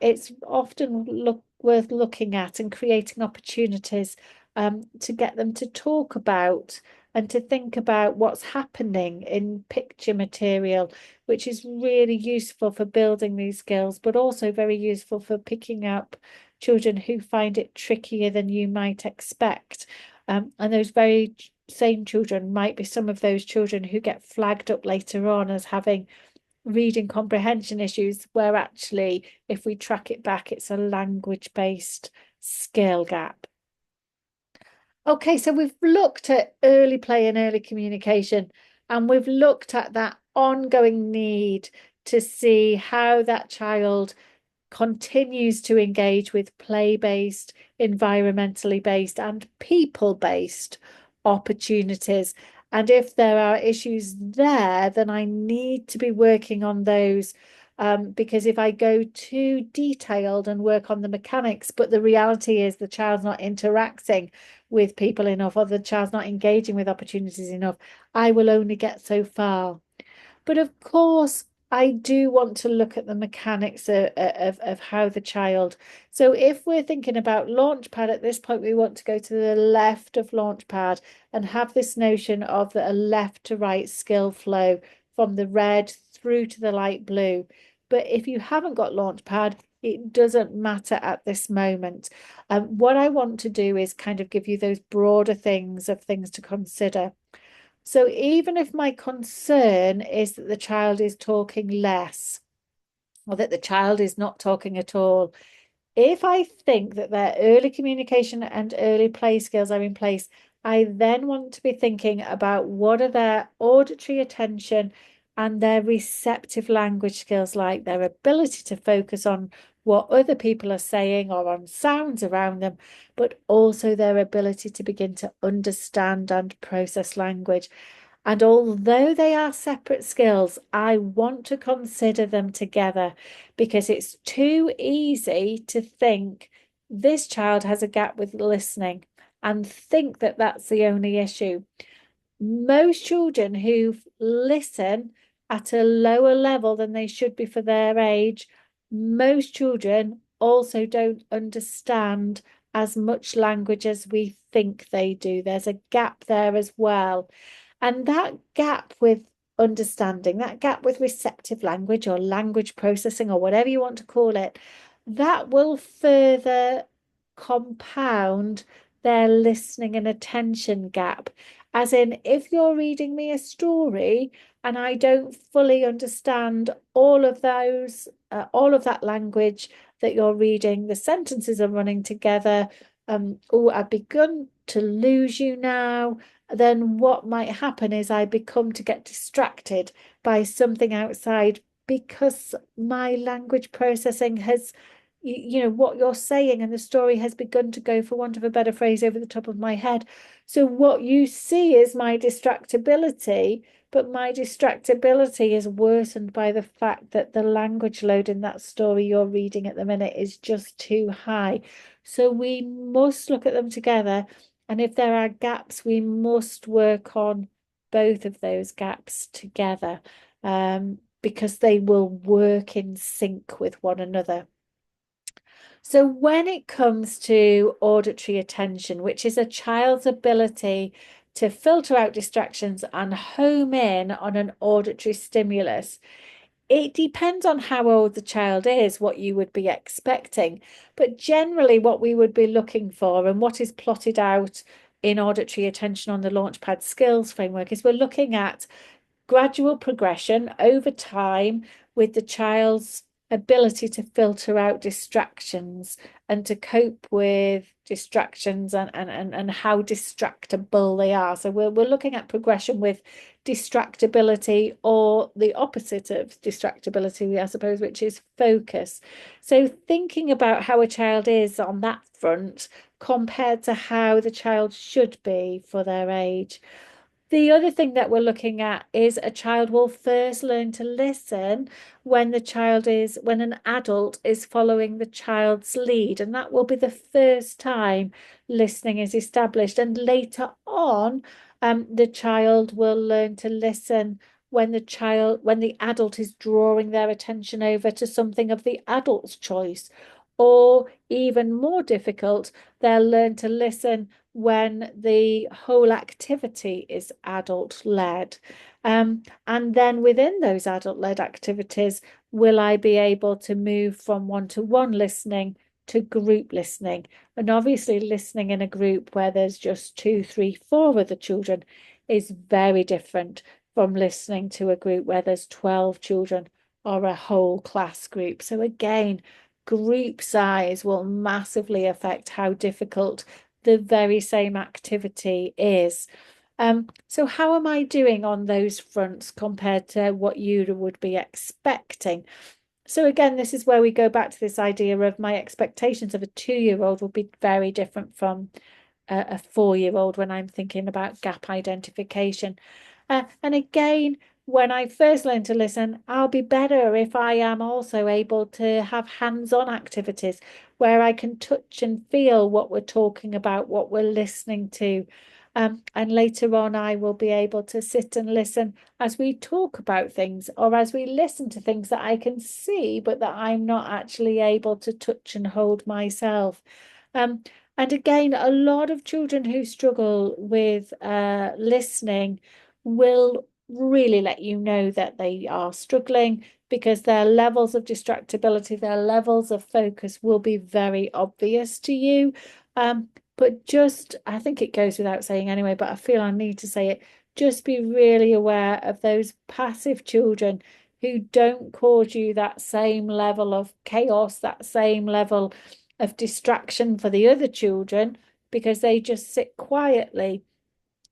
it's often worth looking at and creating opportunities to get them to talk about and to think about what's happening in picture material, which is really useful for building these skills, but also very useful for picking up children who find it trickier than you might expect. And those very same children might be some of those children who get flagged up later on as having reading comprehension issues, where actually, if we track it back, it's a language-based skill gap. Okay, so we've looked at early play and early communication, and we've looked at that ongoing need to see how that child continues to engage with play-based, environmentally based, and people-based opportunities. And if there are issues there, then I need to be working on those. Because if I go too detailed and work on the mechanics, but the reality is the child's not interacting with people enough, or the child's not engaging with opportunities enough, I will only get so far. But of course, I do want to look at the mechanics of how the child. So if we're thinking about Launchpad at this point, we want to go to the left of Launchpad and have this notion of a left to right skill flow from the red through to the light blue. But if you haven't got Launchpad, it doesn't matter at this moment. What I want to do is kind of give you those broader things to consider. So even if my concern is that the child is talking less or that the child is not talking at all, if I think that their early communication and early play skills are in place, I then want to be thinking about what are their auditory attention and their receptive language skills like, their ability to focus on what other people are saying or on sounds around them, but also their ability to begin to understand and process language. And although they are separate skills, I want to consider them together because it's too easy to think this child has a gap with listening and think that that's the only issue. Most children who listen at a lower level than they should be for their age, most children also don't understand as much language as we think they do. There's a gap there as well. And that gap with understanding, that gap with receptive language or language processing or whatever you want to call it, that will further compound their listening and attention gap. As in, if you're reading me a story and I don't fully understand all of all of that language that you're reading, the sentences are running together. Oh, I've begun to lose you now. Then what might happen is I become to get distracted by something outside because my language processing has, what you're saying and the story has begun to go, for want of a better phrase, over the top of my head. So what you see is my distractibility, but my distractibility is worsened by the fact that the language load in that story you're reading at the minute is just too high. So we must look at them together. And if there are gaps, we must work on both of those gaps together, because they will work in sync with one another. So when it comes to auditory attention, which is a child's ability to filter out distractions and home in on an auditory stimulus, it depends on how old the child is, what you would be expecting. But generally, what we would be looking for and what is plotted out in auditory attention on the Launchpad skills framework is we're looking at gradual progression over time with the child's ability to filter out distractions and to cope with distractions and how distractible they are. So we're looking at progression with distractibility, or the opposite of distractibility, I suppose, which is focus. So thinking about how a child is on that front compared to how the child should be for their age. The other thing that we're looking at is a child will first learn to listen when when an adult is following the child's lead, and that will be the first time listening is established. And later on, the child will learn to listen when the adult is drawing their attention over to something of the adult's choice. Or even more difficult, they'll learn to listen when the whole activity is adult-led? And then within those adult-led activities, will I be able to move from one-to-one listening to group listening? And obviously, listening in a group where there's just two, three, four other children is very different from listening to a group where there's 12 children or a whole class group. So again, group size will massively affect how difficult the very same activity is. So how am I doing on those fronts compared to what you would be expecting? So again, this is where we go back to this idea of my expectations of a 2-year-old will be very different from a 4-year-old when I'm thinking about gap identification. And again, when I first learn to listen, I'll be better if I am also able to have hands-on activities where I can touch and feel what we're talking about, what we're listening to. And later on, I will be able to sit and listen as we talk about things or as we listen to things that I can see, but that I'm not actually able to touch and hold myself. And again, a lot of children who struggle with listening will really let you know that they are struggling because their levels of distractibility, their levels of focus will be very obvious to you. But just, I think it goes without saying anyway, but I feel I need to say it. Just be really aware of those passive children who don't cause you that same level of chaos, that same level of distraction for the other children, because they just sit quietly.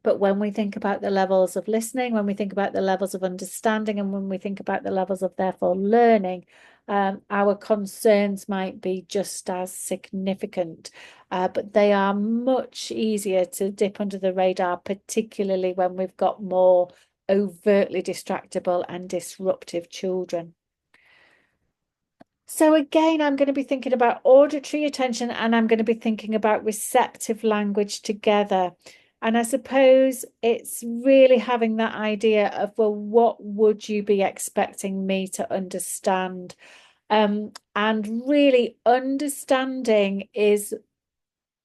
But when we think about the levels of listening, when we think about the levels of understanding, and when we think about the levels of therefore learning, our concerns might be just as significant, but they are much easier to dip under the radar, particularly when we've got more overtly distractible and disruptive children. So again, I'm going to be thinking about auditory attention and I'm going to be thinking about receptive language together. And I suppose it's really having that idea of, well, what would you be expecting me to understand? And really understanding is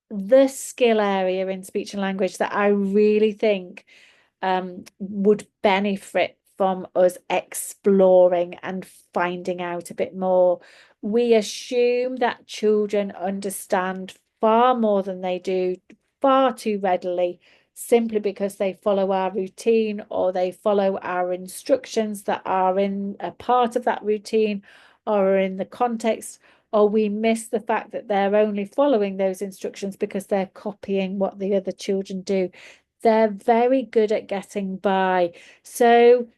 the skill area in speech and language that I really think would benefit from us exploring and finding out a bit more. We assume that children understand far more than they do, far too readily, simply because they follow our routine or they follow our instructions that are in a part of that routine or are in the context, or we miss the fact that they're only following those instructions because they're copying what the other children do. They're very good at getting by. So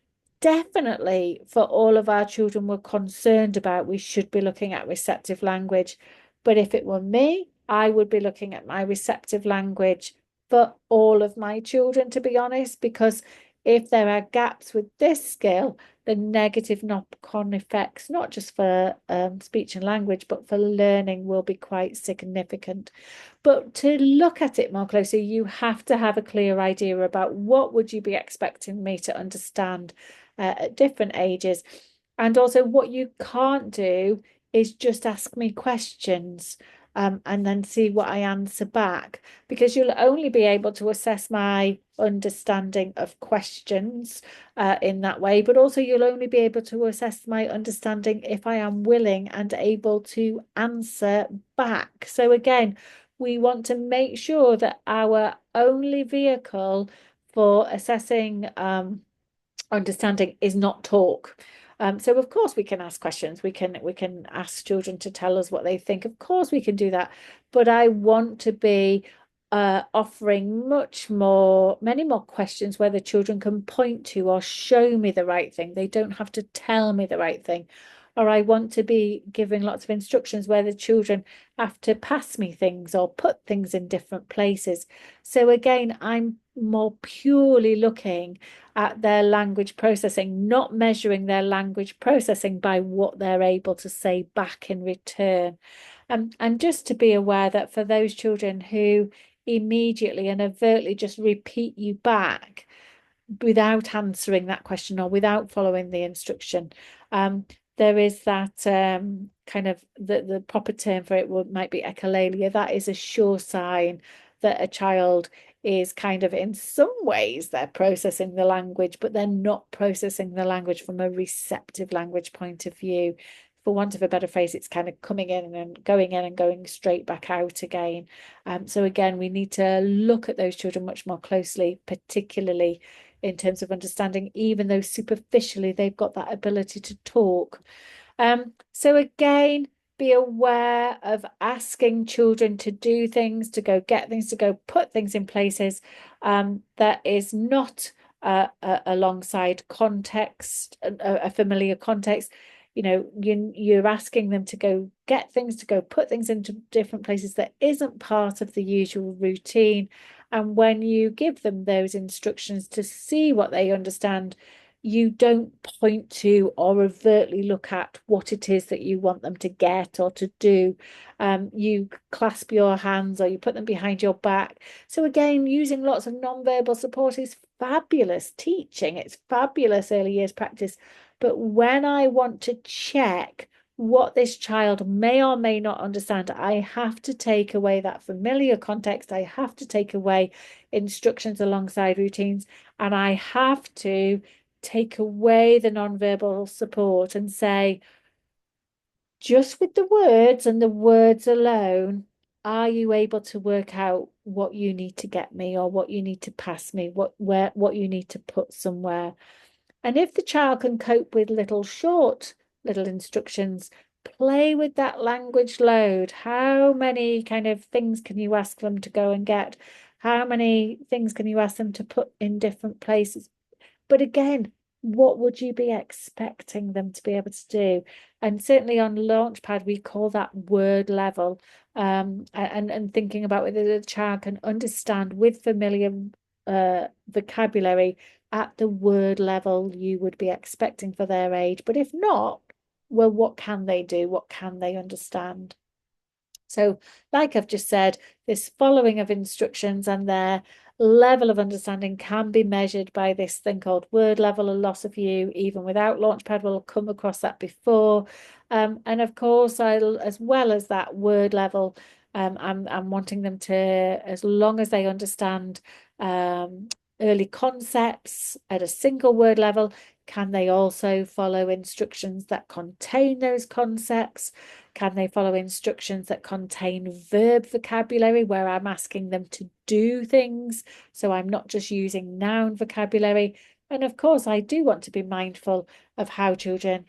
definitely for all of our children we're concerned about, we should be looking at receptive language. But if it were me, I would be looking at my receptive language for all of my children, to be honest, because if there are gaps with this skill, the negative knock-on effects, not just for speech and language, but for learning will be quite significant. But to look at it more closely, you have to have a clear idea about what would you be expecting me to understand at different ages. And also what you can't do is just ask me questions and then see what I answer back, because you'll only be able to assess my understanding of questions in that way, but also you'll only be able to assess my understanding if I am willing and able to answer back. So again, we want to make sure that our only vehicle for assessing understanding is not talk. So of course we can ask questions. We can ask children to tell us what they think. Of course we can do that. But I want to be offering many more questions where the children can point to or show me the right thing. They don't have to tell me the right thing. Or I want to be giving lots of instructions where the children have to pass me things or put things in different places. So again, I'm more purely looking at their language processing, not measuring their language processing by what they're able to say back in return. And just to be aware that for those children who immediately and overtly just repeat you back without answering that question or without following the instruction, there is that kind of the proper term for it might be echolalia. That is a sure sign that a child is kind of, in some ways, they're processing the language, but they're not processing the language from a receptive language point of view. For want of a better phrase, it's kind of coming in and going straight back out again. So again, we need to look at those children much more closely, particularly in terms of understanding, even though superficially they've got that ability to talk. So again, be aware of asking children to do things, to go get things, to go put things in places that is not alongside context, a familiar context. You know, you're asking them to go get things, to go put things into different places that isn't part of the usual routine. And when you give them those instructions to see what they understand, you don't point to or overtly look at what it is that you want them to get or to do. You clasp your hands or you put them behind your back. So again, using lots of non-verbal support is fabulous teaching. It's fabulous early years practice. But when I want to check what this child may or may not understand, I have to take away that familiar context. I have to take away instructions alongside routines, and I have to take away the non-verbal support and say, just with the words and the words alone, are you able to work out what you need to get me or what you need to pass me, what you need to put somewhere? And if the child can cope with little instructions, play with that language load. How many kind of things can you ask them to go and get? How many things can you ask them to put in different places? But again, what would you be expecting them to be able to do? And certainly on Launchpad, we call that word level. And thinking about whether the child can understand with familiar vocabulary at the word level you would be expecting for their age. But if not, well, what can they do? What can they understand? So, like I've just said, this following of instructions and their level of understanding can be measured by this thing called word level. A lot of you, even without Launchpad, will come across that before. And of course, as well as that word level, I'm wanting them to, as long as they understand early concepts at a single word level, can they also follow instructions that contain those concepts? Can they follow instructions that contain verb vocabulary where I'm asking them to do things? So I'm not just using noun vocabulary. And of course, I do want to be mindful of how children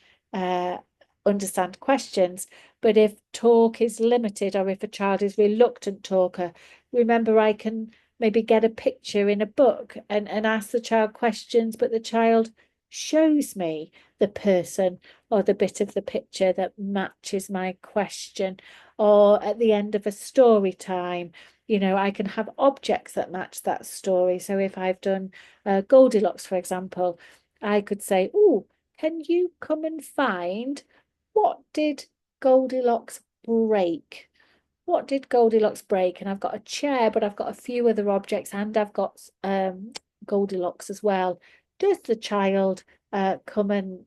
understand questions. But if talk is limited or if a child is reluctant talker, remember I can maybe get a picture in a book and ask the child questions, but the child shows me the person or the bit of the picture that matches my question. Or at the end of a story time, you know, I can have objects that match that story. So if I've done Goldilocks, for example, I could say, oh, can you come and find what did Goldilocks break? What did Goldilocks break? And I've got a chair, but I've got a few other objects and I've got Goldilocks as well. Does the child come and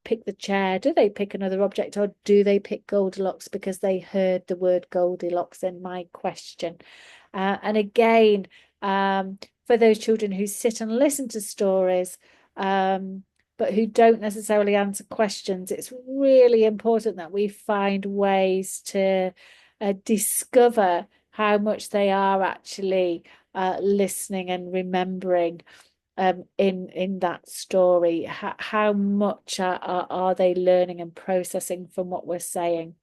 pick the chair? Do they pick another object or do they pick Goldilocks because they heard the word Goldilocks in my question? And again, for those children who sit and listen to stories, but who don't necessarily answer questions, it's really important that we find ways to discover how much they are actually listening and remembering in that story. How much are they learning and processing from what we're saying?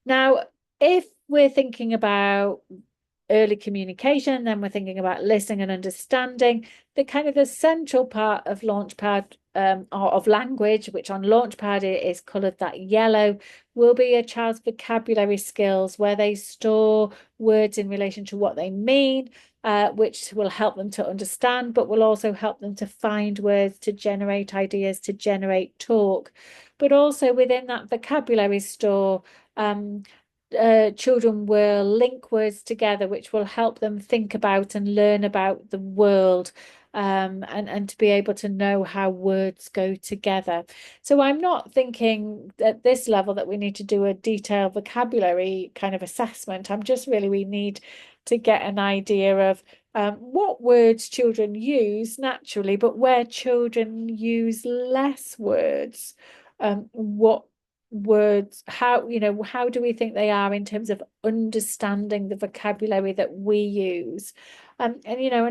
Now, if we're thinking about early communication, then we're thinking about listening and understanding. The kind of the central part of Launchpad or of language, which on Launchpad is coloured that yellow, will be a child's vocabulary skills where they store words in relation to what they mean, which will help them to understand, but will also help them to find words, to generate ideas, to generate talk. But also within that vocabulary store, children will link words together, which will help them think about and learn about the world, and to be able to know how words go together. So I'm not thinking at this level that we need to do a detailed vocabulary kind of assessment. I'm just really, we need to get an idea of what words children use naturally, but where children use less words, what words, how, how do we think they are in terms of understanding the vocabulary that we use? And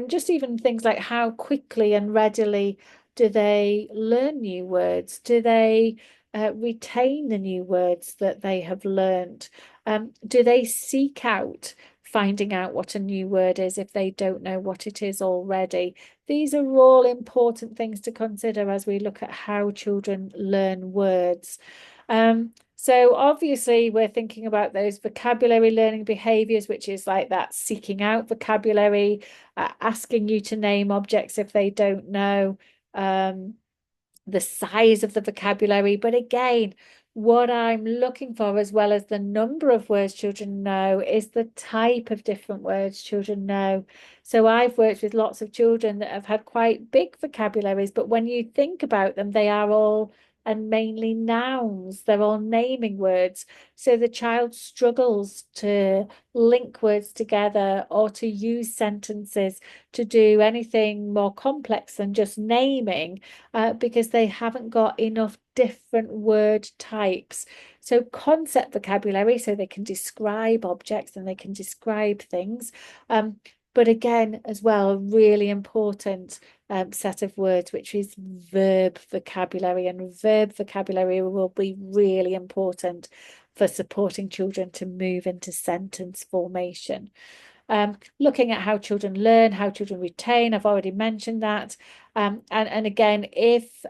just even things like how quickly and readily do they learn new words? Do they retain the new words that they have learned? Do they seek out finding out what a new word is if they don't know what it is already? These are all important things to consider as we look at how children learn words. So obviously we're thinking about those vocabulary learning behaviors, which is like that seeking out vocabulary, asking you to name objects if they don't know, the size of the vocabulary. But again, what I'm looking for, as well as the number of words children know, is the type of different words children know. So I've worked with lots of children that have had quite big vocabularies, but when you think about them, they are all and mainly nouns. They're all naming words. So the child struggles to link words together or to use sentences to do anything more complex than just naming, because they haven't got enough different word types. So concept vocabulary, so they can describe objects and they can describe things. But again, as well, a really important set of words, which is verb vocabulary. And verb vocabulary will be really important for supporting children to move into sentence formation. Looking at how children learn, how children retain, I've already mentioned that. And again, if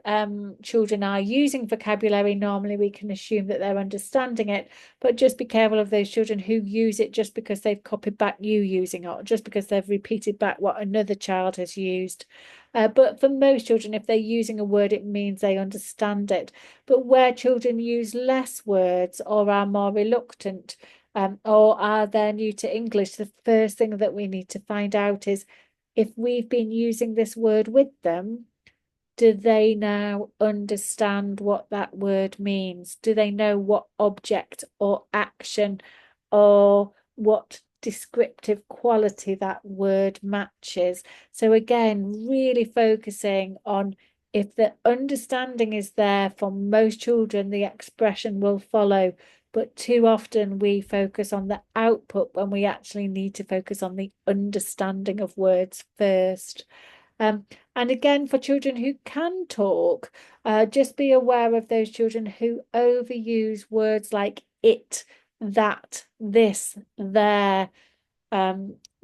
children are using vocabulary, normally we can assume that they're understanding it, but just be careful of those children who use it just because they've copied back you using it, or just because they've repeated back what another child has used. But for most children, if they're using a word, it means they understand it. But where children use less words or are more reluctant, or are they new to English, the first thing that we need to find out is if we've been using this word with them, do they now understand what that word means? Do they know what object or action or what descriptive quality that word matches? So again, really focusing on, if the understanding is there for most children, the expression will follow. But too often we focus on the output when we actually need to focus on the understanding of words first. And again, for children who can talk, just be aware of those children who overuse words like it, that, this, there,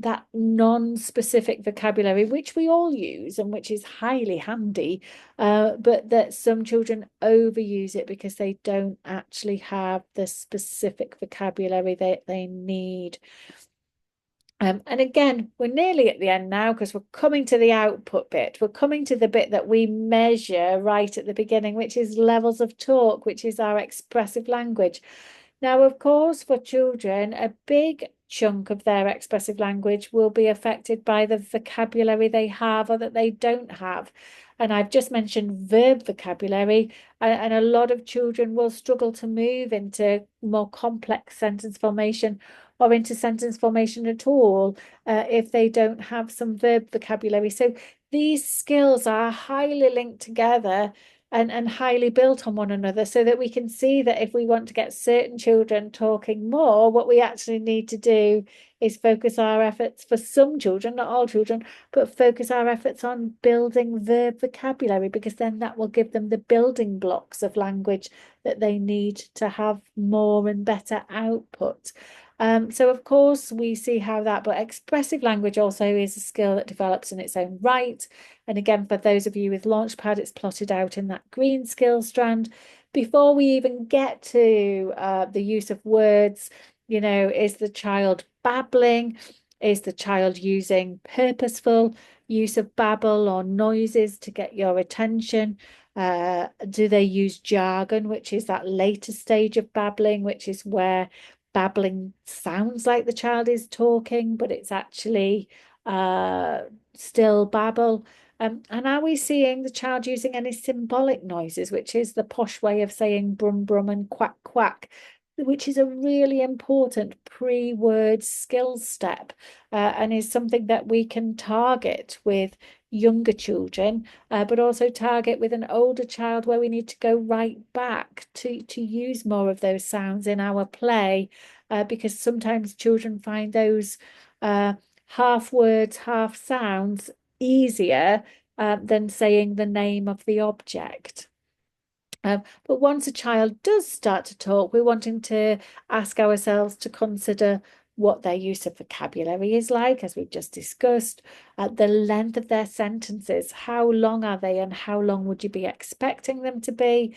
that non-specific vocabulary, which we all use and which is highly handy, but that some children overuse it because they don't actually have the specific vocabulary that they need. And again, we're nearly at the end now because we're coming to the output bit. We're coming to the bit that we measure right at the beginning, which is levels of talk, which is our expressive language. Now, of course, for children, a big chunk of their expressive language will be affected by the vocabulary they have or that they don't have. And I've just mentioned verb vocabulary, and a lot of children will struggle to move into more complex sentence formation or into sentence formation at all if they don't have some verb vocabulary. So these skills are highly linked together and highly built on one another, so that we can see that if we want to get certain children talking more, what we actually need to do is focus our efforts, for some children, not all children, but focus our efforts on building verb vocabulary, because then that will give them the building blocks of language that they need to have more and better output. So of course we see how that, but expressive language also is a skill that develops in its own right. And again, for those of you with Launchpad, it's plotted out in that green skill strand. Before we even get to the use of words, is the child babbling? Is the child using purposeful use of babble or noises to get your attention? Do they use jargon, which is that later stage of babbling, which is where babbling sounds like the child is talking, but it's actually still babble? And are we seeing the child using any symbolic noises, which is the posh way of saying brum brum and quack quack? which is a really important pre-word skill step, and is something that we can target with younger children, but also target with an older child where we need to go right back to use more of those sounds in our play, because sometimes children find those half words, half sounds easier than saying the name of the object. But once a child does start to talk, we're wanting to ask ourselves to consider what their use of vocabulary is like, as we've just discussed, the length of their sentences, how long are they, and how long would you be expecting them to be?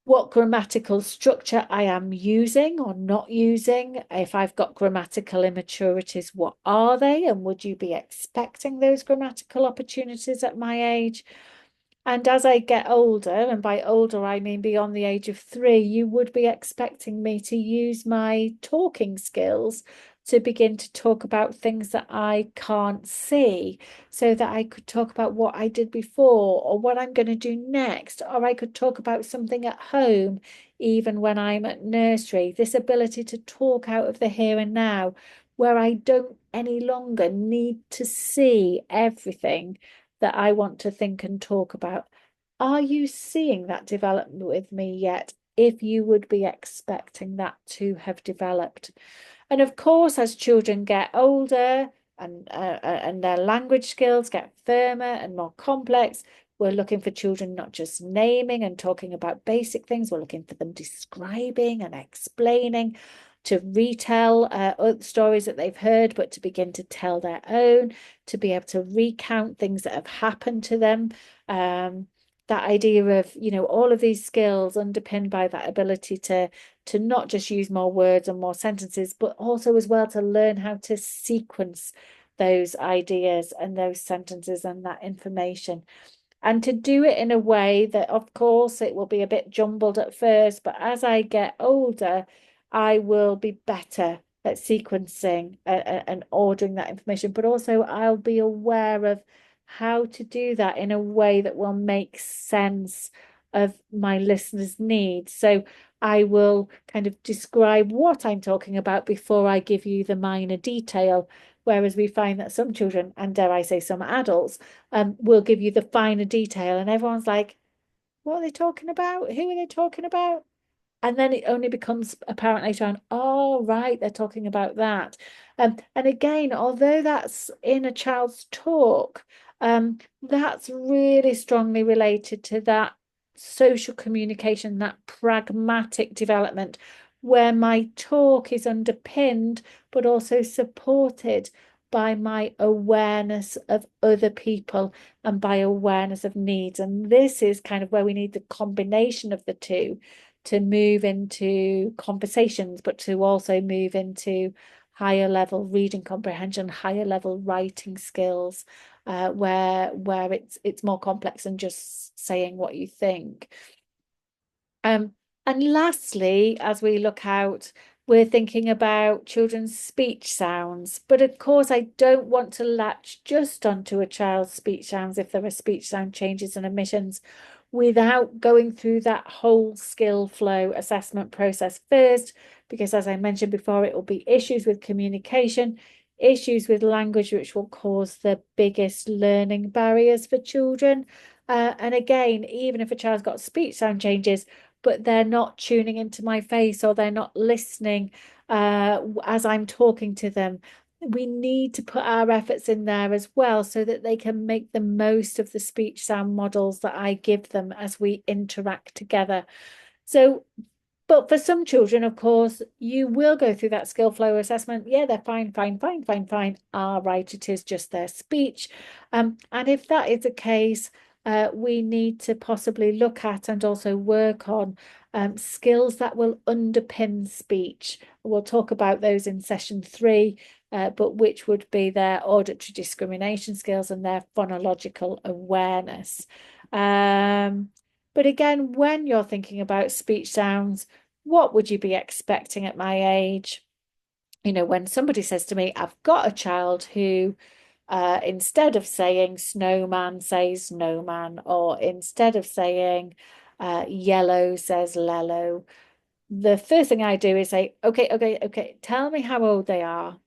What grammatical structure I am using or not using. If I've got grammatical immaturities, what are they? And would you be expecting those grammatical opportunities at my age? And as I get older, and by older I mean beyond the age of 3, you would be expecting me to use my talking skills to begin to talk about things that I can't see, so that I could talk about what I did before or what I'm going to do next, or I could talk about something at home, even when I'm at nursery. This ability to talk out of the here and now, where I don't any longer need to see everything that I want to think and talk about. Are you seeing that development with me yet? If you would be expecting that to have developed. And of course, as children get older and their language skills get firmer and more complex, we're looking for children not just naming and talking about basic things, we're looking for them describing and explaining, to retell stories that they've heard, but to begin to tell their own, to be able to recount things that have happened to them. That idea of, all of these skills underpinned by that ability to not just use more words and more sentences, but also as well to learn how to sequence those ideas and those sentences and that information. And to do it in a way that, of course, it will be a bit jumbled at first, but as I get older, I will be better at sequencing and ordering that information, but also I'll be aware of how to do that in a way that will make sense of my listeners' needs. So I will kind of describe what I'm talking about before I give you the minor detail. Whereas we find that some children, and dare I say some adults, will give you the finer detail, and everyone's like, what are they talking about? Who are they talking about? And then it only becomes apparent later on, oh, right, they're talking about that. And again, although that's in a child's talk, that's really strongly related to that social communication, that pragmatic development, where my talk is underpinned, but also supported by my awareness of other people and by awareness of needs. And this is kind of where we need the combination of the two to move into conversations, but to also move into higher level reading comprehension, higher level writing skills, where it's more complex than just saying what you think. And lastly, as we look out, we're thinking about children's speech sounds. But of course, I don't want to latch just onto a child's speech sounds if there are speech sound changes and omissions, without going through that whole skill flow assessment process first, because as I mentioned before, it will be issues with communication, issues with language, which will cause the biggest learning barriers for children. And again, even if a child's got speech sound changes, but they're not tuning into my face or they're not listening as I'm talking to them, we need to put our efforts in there as well so that they can make the most of the speech sound models that I give them as we interact together. So, but for some children, of course, you will go through that skill flow assessment. Yeah, they're fine, fine, fine, fine, fine. Ah, right, it is just their speech. And if that is the case, we need to possibly look at and also work on skills that will underpin speech. We'll talk about those in session 3, but which would be their auditory discrimination skills and their phonological awareness. But again, when you're thinking about speech sounds, what would you be expecting at my age? When somebody says to me, I've got a child who, instead of saying snowman, says snowman, or instead of saying yellow, says lello. the first thing I do is say, okay, tell me how old they are.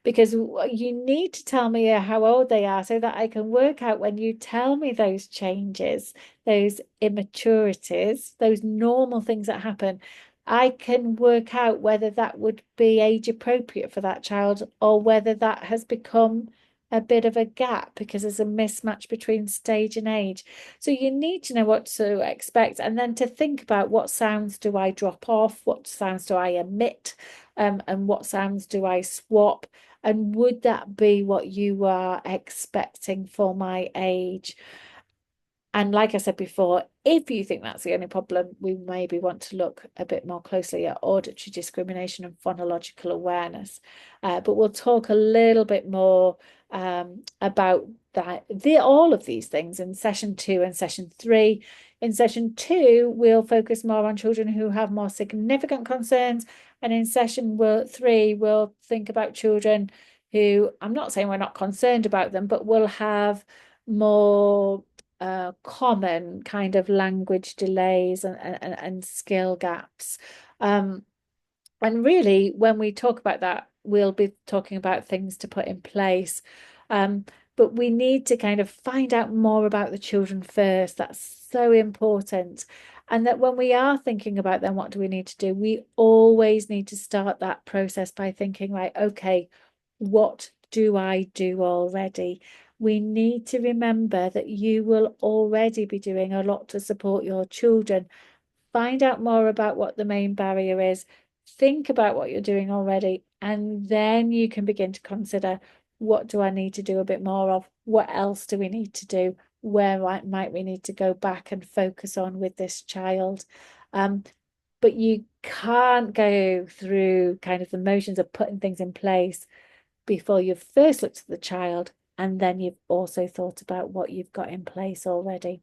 Because you need to tell me how old they are so that I can work out when you tell me those changes, those immaturities, those normal things that happen. I can work out whether that would be age appropriate for that child or whether that has become a bit of a gap because there's a mismatch between stage and age. So you need to know what to expect and then to think about what sounds do I drop off, what sounds do I omit, and what sounds do I swap. And would that be what you are expecting for my age? And like I said before, if you think that's the only problem, we maybe want to look a bit more closely at auditory discrimination and phonological awareness. But we'll talk a little bit more about all of these things in session 2 and session 3. In session 2, we'll focus more on children who have more significant concerns. And in session 3, we'll think about children who, I'm not saying we're not concerned about them, but will have more common kind of language delays and skill gaps. Um, and really, when we talk about that, we'll be talking about things to put in place. But we need to kind of find out more about the children first. That's so important. And that when we are thinking about them, what do we need to do? We always need to start that process by thinking, right, okay, what do I do already? We need to remember that you will already be doing a lot to support your children. Find out more about what the main barrier is. Think about what you're doing already, and then you can begin to consider, what do I need to do a bit more of? What else do we need to do? Where might we need to go back and focus on with this child? But you can't go through kind of the motions of putting things in place before you've first looked at the child and then you've also thought about what you've got in place already.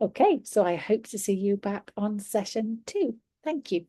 Okay, so I hope to see you back on session 2. Thank you.